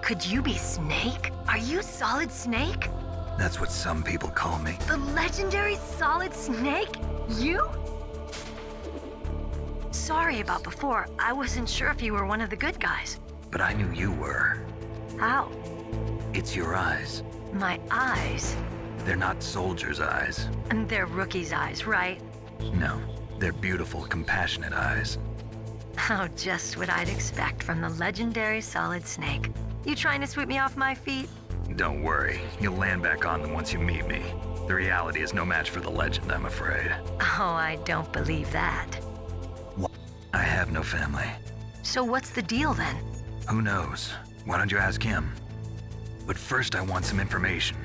Could you be Snake? Are you Solid Snake? That's what some people call me. The legendary Solid Snake? You? Sorry about before. I wasn't sure if you were one of the good guys. But I knew you were. How? It's your eyes. My eyes? They're not soldiers' eyes. And they're rookies' eyes, right? No, they're beautiful, compassionate eyes. Oh, just what I'd expect from the legendary Solid Snake. You trying to sweep me off my feet? Don't worry, you'll land back on them once you meet me. The reality is no match for the legend, I'm afraid. Oh, I don't believe that. I have no family. So what's the deal then? Who knows? Why don't you ask him? But first I want some information.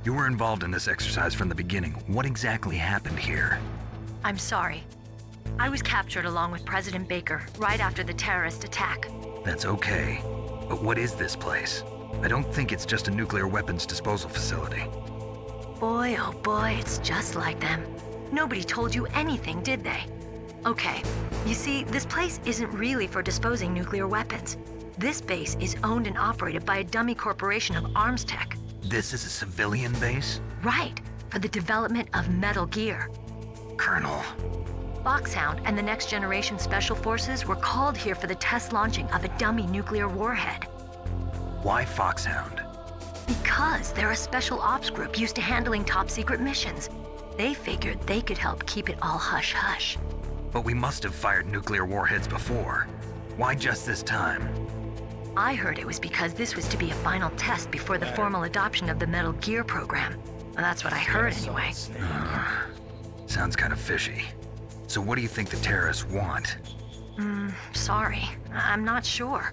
You were involved in this exercise from the beginning. What exactly happened here? I'm sorry. I was captured along with President Baker right after the terrorist attack. That's okay. But what is this place? I don't think it's just a nuclear weapons disposal facility. Boy, oh boy, it's just like them. Nobody told you anything, did they? Okay, you see, this place isn't really for disposing nuclear weapons. This base is owned and operated by a dummy corporation of arms tech. This is a civilian base? Right, for the development of Metal Gear. Colonel. Foxhound and the Next Generation Special Forces were called here for the test launching of a dummy nuclear warhead. Why Foxhound? Because they're a special ops group used to handling top secret missions. They figured they could help keep it all hush-hush. But we must have fired nuclear warheads before. Why just this time? I heard it was because this was to be a final test before the formal adoption of the Metal Gear program. Well, that's what I heard anyway. Sounds kind of fishy. So what do you think the terrorists want? Sorry. I'm not sure.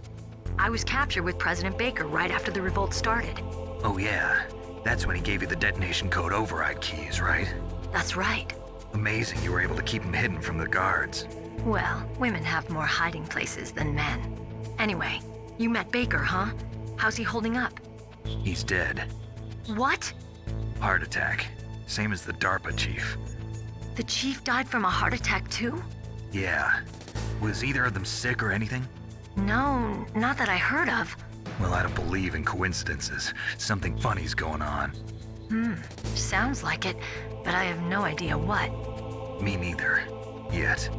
I was captured with President Baker right after the revolt started. Oh yeah, that's when he gave you the detonation code override keys, right? That's right. Amazing you were able to keep him hidden from the guards. Well, women have more hiding places than men. Anyway, you met Baker, huh? How's he holding up? He's dead. What? Heart attack. Same as the DARPA chief. The chief died from a heart attack too? Yeah. Was either of them sick or anything? No, not that I heard of. Well, I don't believe in coincidences. Something funny's going on. Sounds like it, but I have no idea what. Me neither. Yet.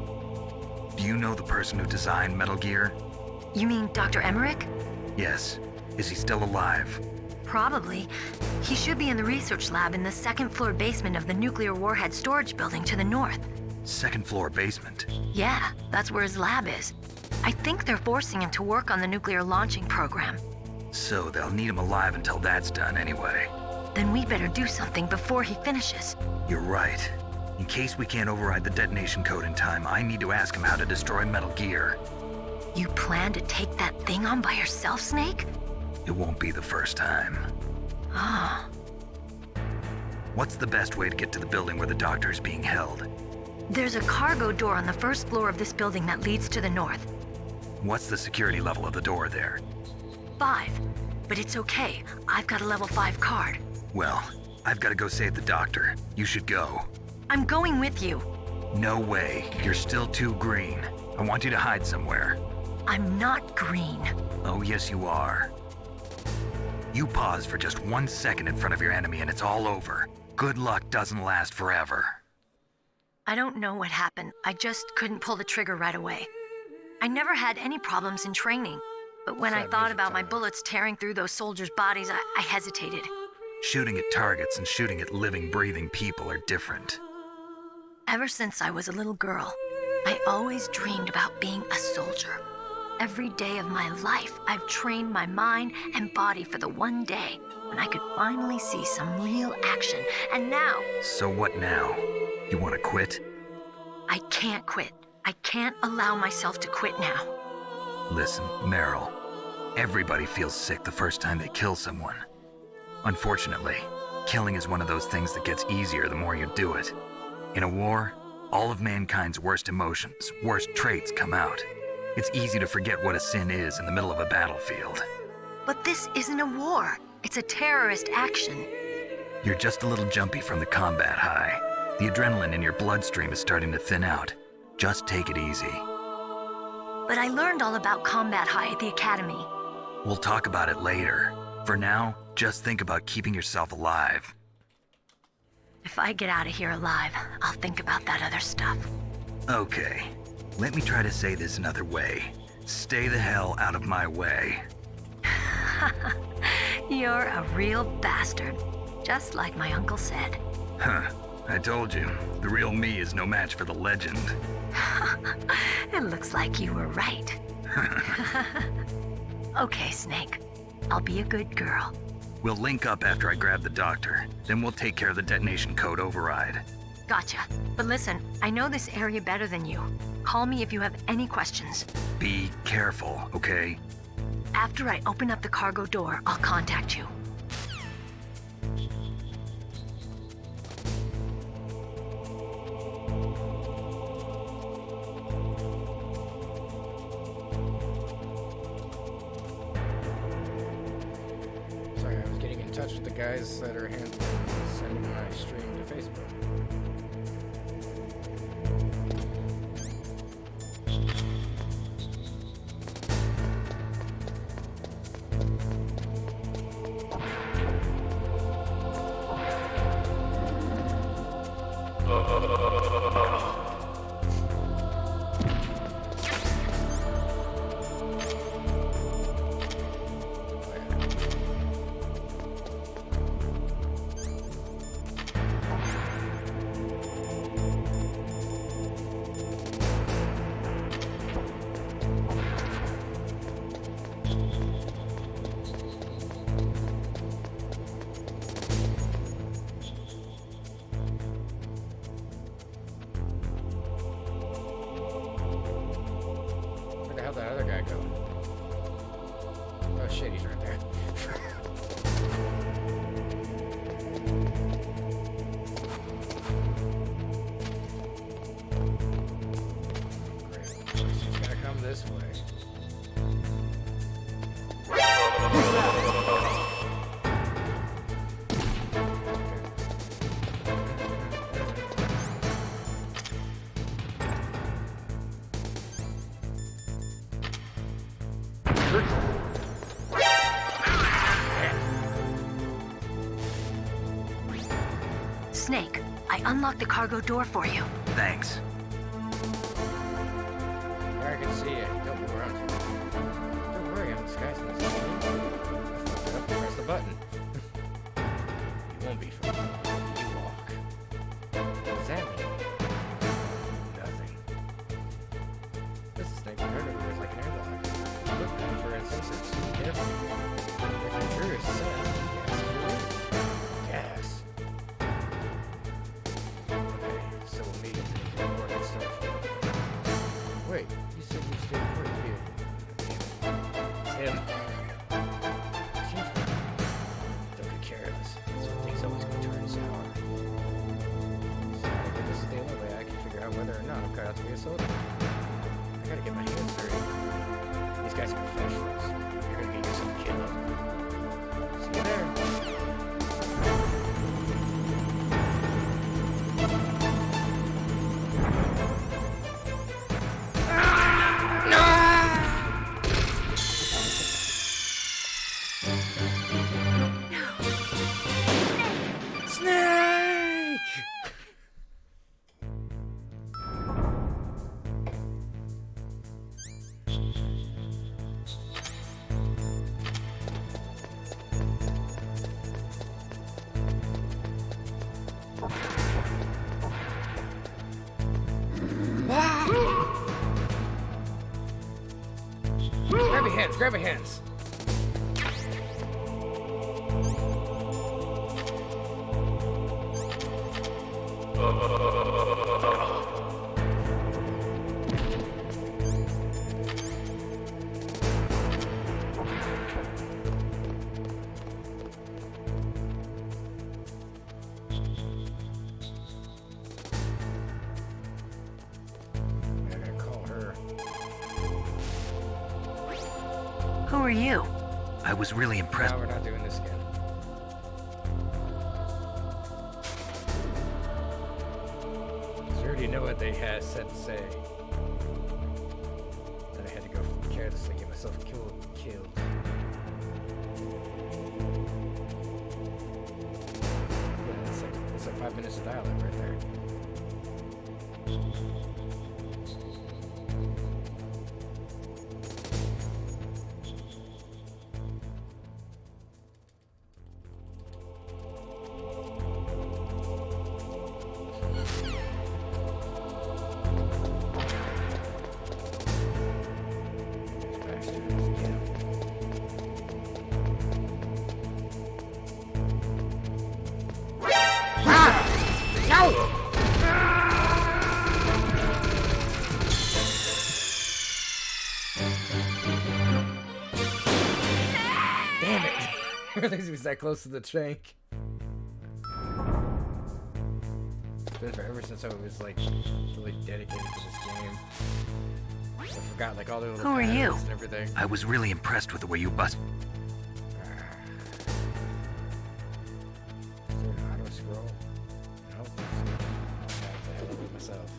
Do you know the person who designed Metal Gear? You mean Dr. Emmerich? Yes. Is he still alive? Probably. He should be in the research lab in the second-floor basement of the nuclear warhead storage building to the north. Second floor basement? Yeah, that's where his lab is. I think they're forcing him to work on the nuclear launching program. So they'll need him alive until that's done anyway. Then we better do something before he finishes. You're right. In case we can't override the detonation code in time, I need to ask him how to destroy Metal Gear. You plan to take that thing on by yourself, Snake? It won't be the first time. Ah. What's the best way to get to the building where the doctor is being held? There's a cargo door on the first floor of this building that leads to the north. What's the security level of the door there? 5. But it's okay. I've got a level 5 card. Well, I've got to go save the doctor. You should go. I'm going with you. No way. You're still too green. I want you to hide somewhere. I'm not green. Oh, yes, you are. You pause for just 1 second in front of your enemy and it's all over. Good luck doesn't last forever. I don't know what happened. I just couldn't pull the trigger right away. I never had any problems in training, but when I thought about my bullets tearing through those soldiers' bodies, I hesitated. Shooting at targets and shooting at living, breathing people are different. Ever since I was a little girl, I always dreamed about being a soldier. Every day of my life, I've trained my mind and body for the one day when I could finally see some real action, and now... So what now? You want to quit? I can't quit. I can't allow myself to quit now. Listen, Meryl, everybody feels sick the first time they kill someone. Unfortunately, killing is one of those things that gets easier the more you do it. In a war, all of mankind's worst emotions, worst traits come out. It's easy to forget what a sin is in the middle of a battlefield. But this isn't a war. It's a terrorist action. You're just a little jumpy from the combat high. The adrenaline in your bloodstream is starting to thin out. Just take it easy. But I learned all about combat high at the academy. We'll talk about it later. For now, just think about keeping yourself alive. If I get out of here alive, I'll think about that other stuff. Okay. Let me try to say this another way. Stay the hell out of my way. You're a real bastard. Just like my uncle said. Huh. I told you, the real me is no match for the legend. It looks like you were right. Okay, Snake. I'll be a good girl. We'll link up after I grab the doctor. Then we'll take care of the detonation code override. Gotcha. But listen, I know this area better than you. Call me if you have any questions. Be careful, okay? After I open up the cargo door, I'll contact you. Sorry, I was getting in touch with the guys that are handling sending my stream to Facebook. Where the hell did that other guy go? Oh shit, he's right there. Great. He's gonna come this way. hurt you. Snake, I unlocked the cargo door for you. Thanks. I can see it. Don't move around too much. Don't worry, I'm disguising myself. I fucked it up. Press the button. You won't be for me. You walk. What does that mean? Nothing. This is Snake behind everywhere like an airlock. Look for instances. Careful. If intruders says gas. Okay, so we'll meet at the coordinate start. Wait, you said you stayed put here. Tim. Don't be careless. Something's always going to turn sour. So if this is the only way I can figure out whether or not I'm cut out to be a soldier. I gotta get my hands dirty. These guys are professionals. You're gonna get yourself killed. See you there. Snake! Grab your hands, grab your hands. I gotta call her. Who are you? I was really impressed. No, we're not doing this again. You already know what they had said to say. That I had to go carelessly get myself killed. It's like 5 minutes of dialogue right there. Damn it! I realized he was that close to the tank. It's been forever since I was like really dedicated to this game. I forgot like all the little Who are you? patterns and everything. I was really impressed with the way you bust. Is there an auto scroll? Nope. I have to help it myself.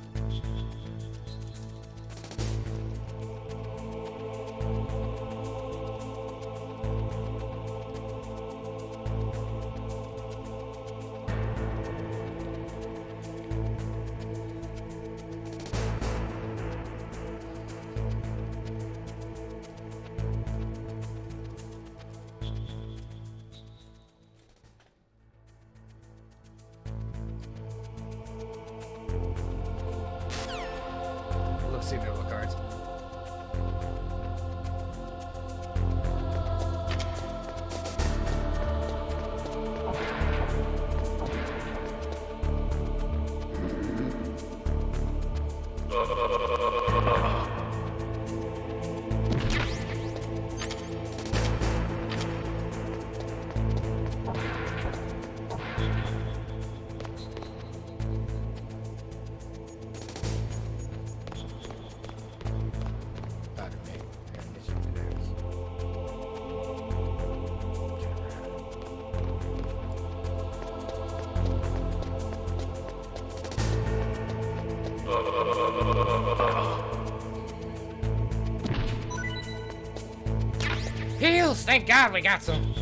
Heals! Thank God we got some.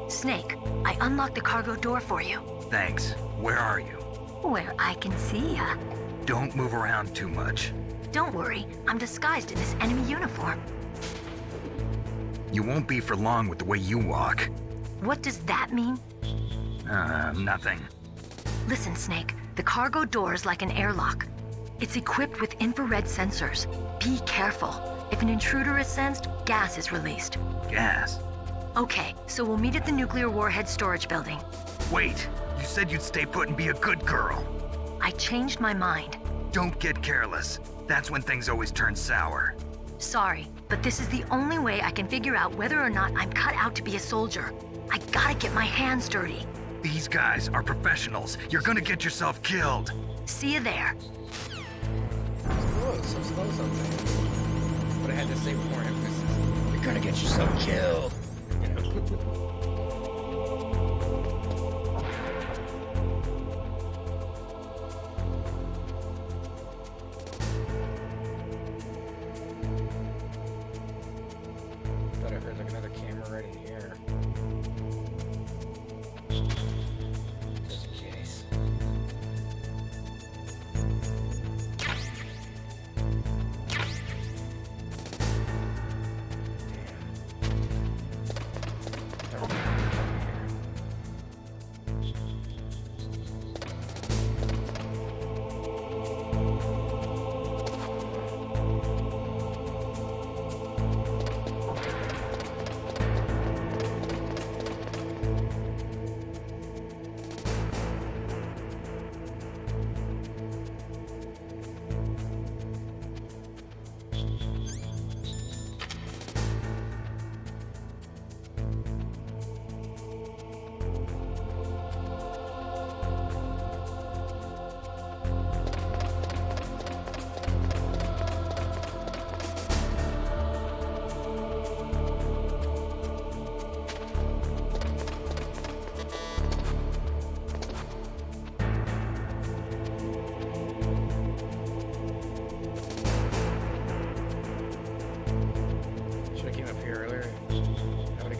Snake, I unlocked the cargo door for you. Thanks. Where are you? Where I can see ya. Don't move around too much. Don't worry, I'm disguised in this enemy uniform. You won't be for long with the way you walk. What does that mean? Nothing. Listen, Snake, the cargo door is like an airlock. It's equipped with infrared sensors. Be careful. If an intruder is sensed, gas is released. Gas? Okay, so we'll meet at the nuclear warhead storage building. Wait, you said you'd stay put and be a good girl. I changed my mind. Don't get careless. That's when things always turn sour. Sorry, but this is the only way I can figure out whether or not I'm cut out to be a soldier. I gotta get my hands dirty. These guys are professionals. You're gonna get yourself killed. See you there. Oh, so slow sometimes. But I had to say with more emphasis. You're gonna get yourself killed. Thought I heard like another camera right in here. Just in case.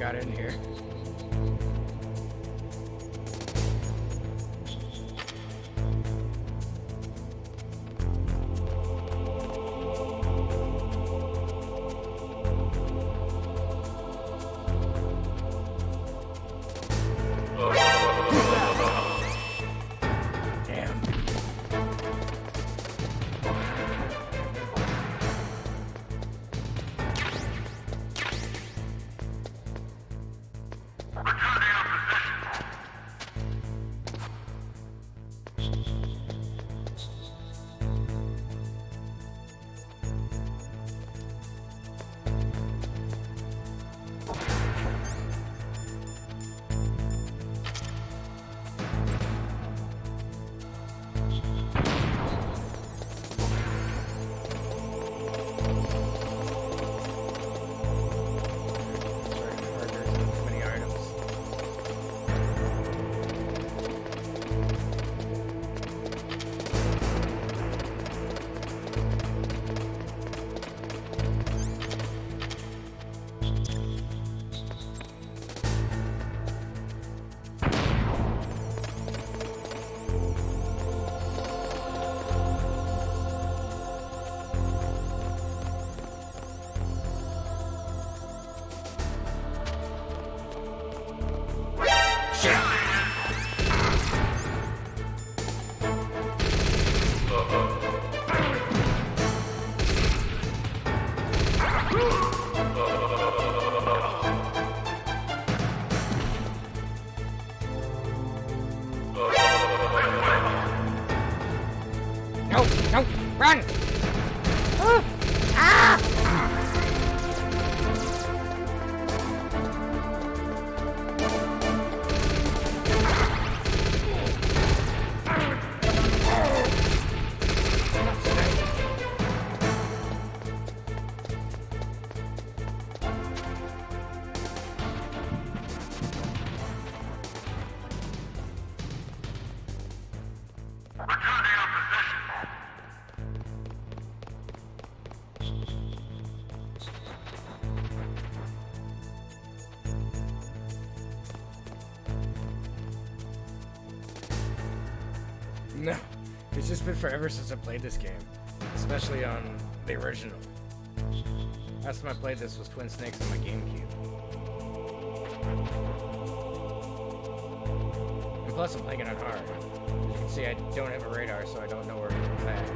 Got in here. Damn. No! Run! Ah! It's just been forever since I played this game, especially on the original. Last time I played this was Twin Snakes on my GameCube. And plus, I'm playing it on hard. As you can see, I don't have a radar, so I don't know where it's at.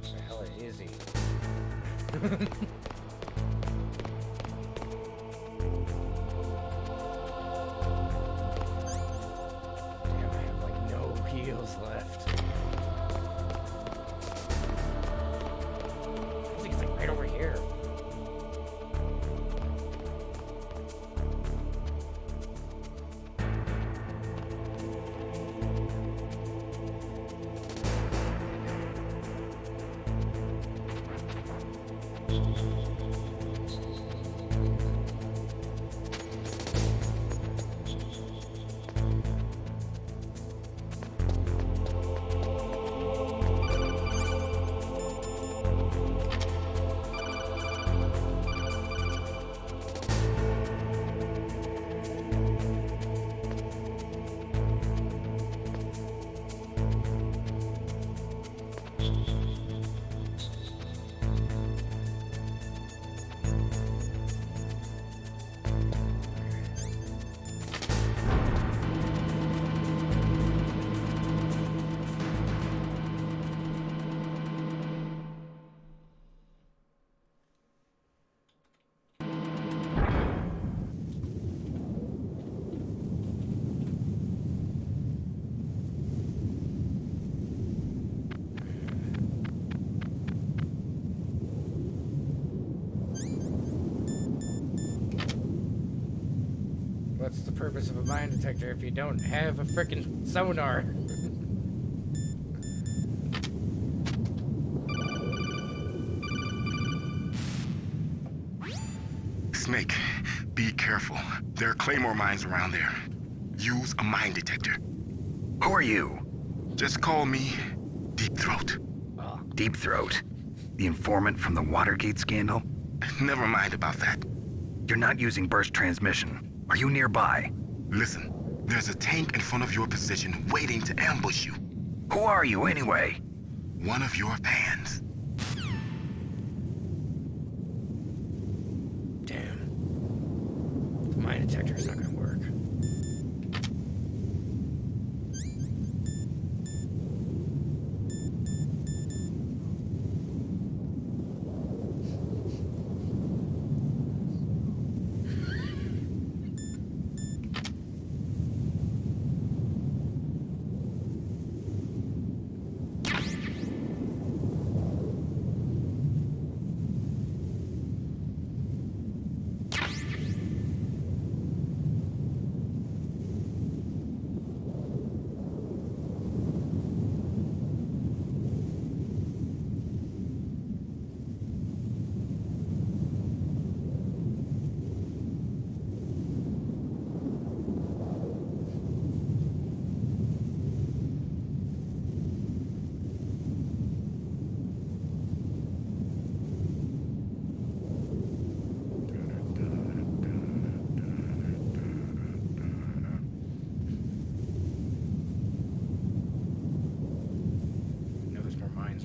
The hell is he? Heals left. I think it's like right over here. What's the purpose of a mine detector if you don't have a frickin' sonar? Snake, be careful. There are claymore mines around there. Use a mine detector. Who are you? Just call me Deep Throat. Deep Throat? The informant from the Watergate scandal? Never mind about that. You're not using burst transmission. Are you nearby? Listen, there's a tank in front of your position waiting to ambush you. Who are you anyway? One of your fans. Damn. The mine detector's not gonna work.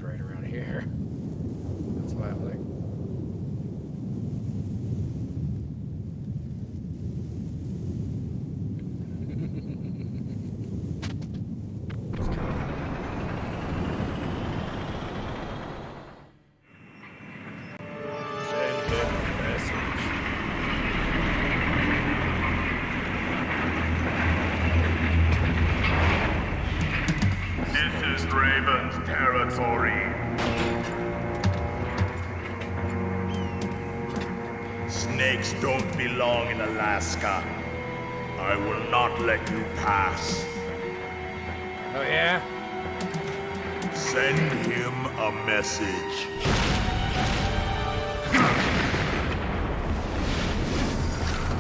Right around here. That's why I'm like... Send him a message. This is Raven's territory. Snakes don't belong in Alaska. I will not let you pass. Oh yeah? Send him a message.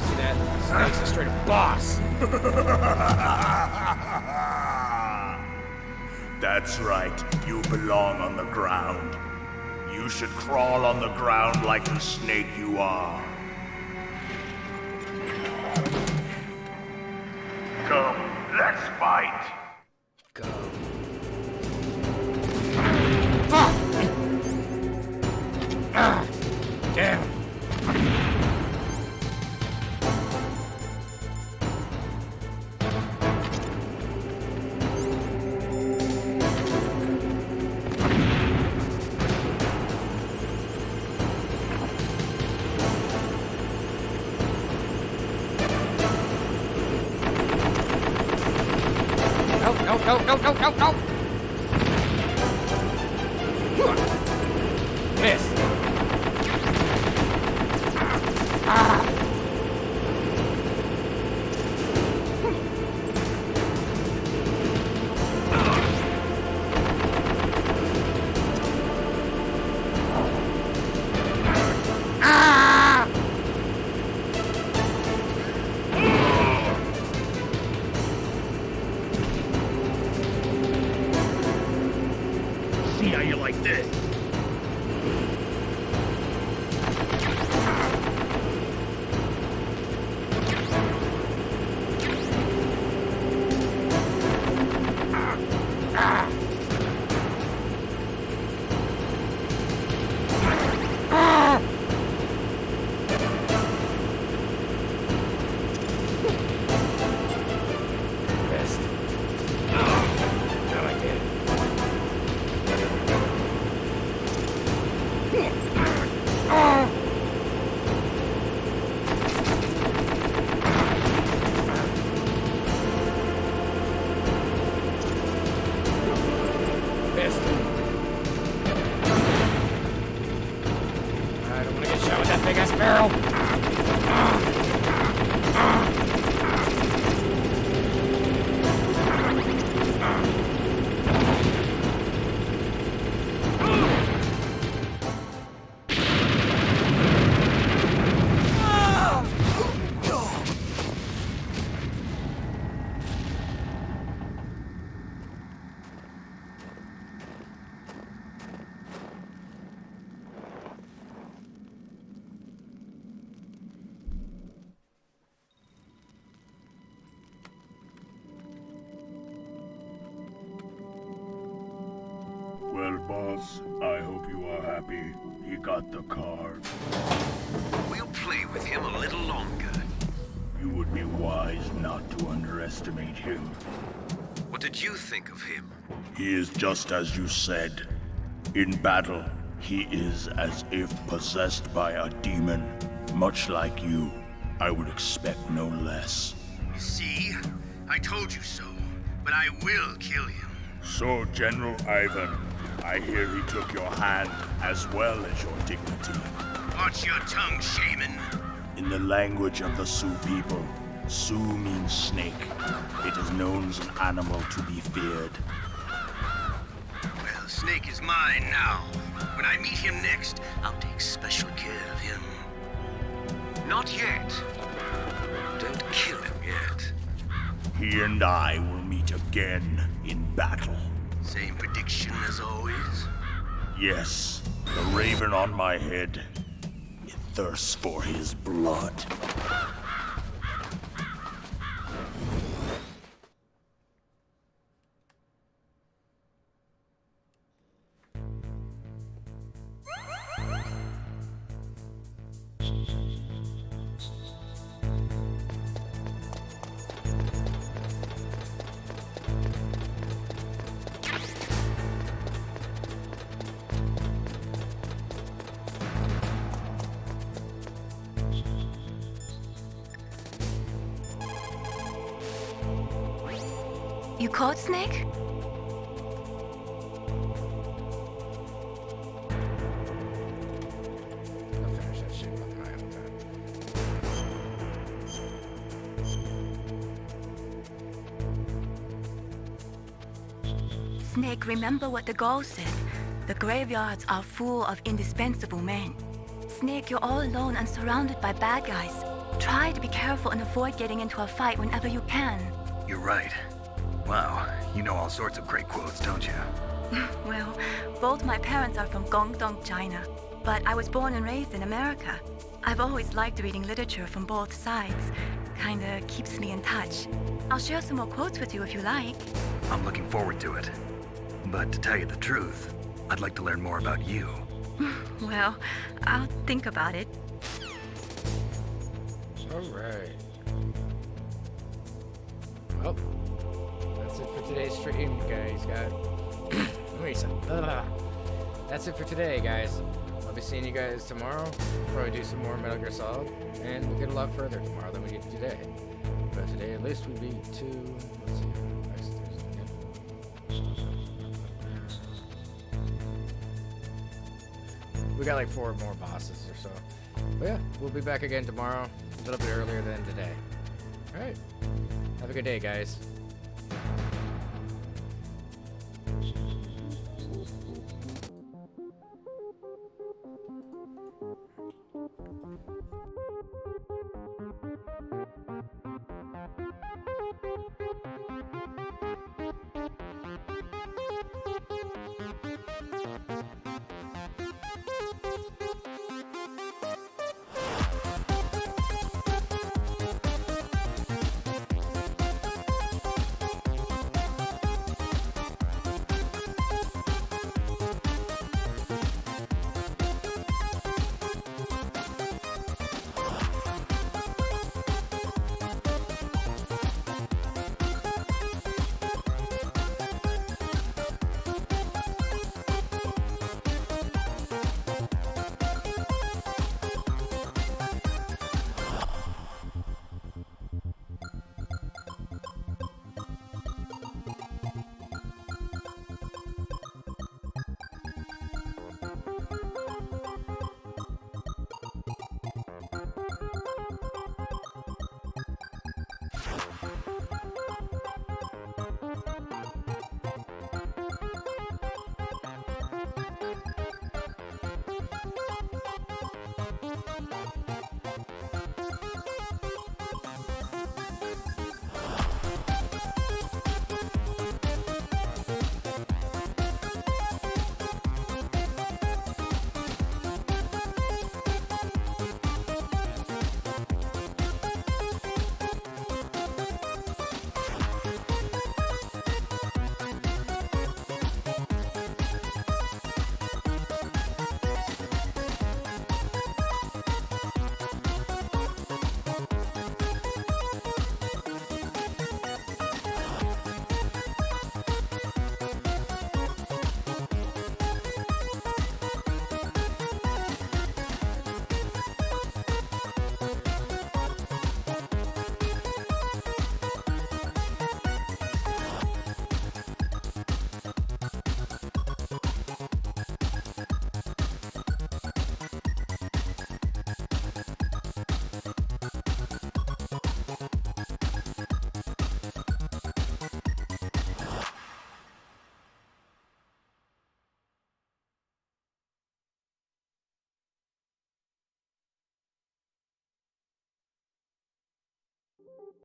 See that? Snake's a straight up boss. That's right. You belong on the ground. You You should crawl on the ground like the snake you are. Come, let's fight. Go. Fuck! Damn. No. Miss. See how you like this. Well, boss, I hope you are happy. He got the card. We'll play with him a little longer. You would be wise not to underestimate him. What did you think of him? He is just as you said. In battle, he is as if possessed by a demon. Much like you, I would expect no less. See? I told you so. But I will kill him. So, General Ivan, I hear he took your hand as well as your dignity. Watch your tongue, shaman. In the language of the Sioux people, Sioux means snake. It is known as an animal to be feared. Well, Snake is mine now. When I meet him next, I'll take special care of him. Not yet. Don't kill him yet. He and I will meet again in battle. Same prediction as always? Yes, the raven on my head. It thirsts for his blood. You caught Snake? I'll finish that shit with my own time. Snake, remember what the Gaul said. The graveyards are full of indispensable men. Snake, you're all alone and surrounded by bad guys. Try to be careful and avoid getting into a fight whenever you can. You're right. Wow, you know all sorts of great quotes, don't you? Well, both my parents are from Guangdong, China, but I was born and raised in America. I've always liked reading literature from both sides. Kinda keeps me in touch. I'll share some more quotes with you if you like. I'm looking forward to it. But to tell you the truth, I'd like to learn more about you. Well, I'll think about it. Alright. Well, that's it for today's stream, guys. That's it for today, guys. I'll be seeing you guys tomorrow. Probably do some more Metal Gear Solid, and we'll get a lot further tomorrow than we did today. But today, at least, we beat two. Let's see. Next Thursday. We got like 4 more bosses or so. But yeah, we'll be back again tomorrow, a little bit earlier than today. All right. Have a good day, guys.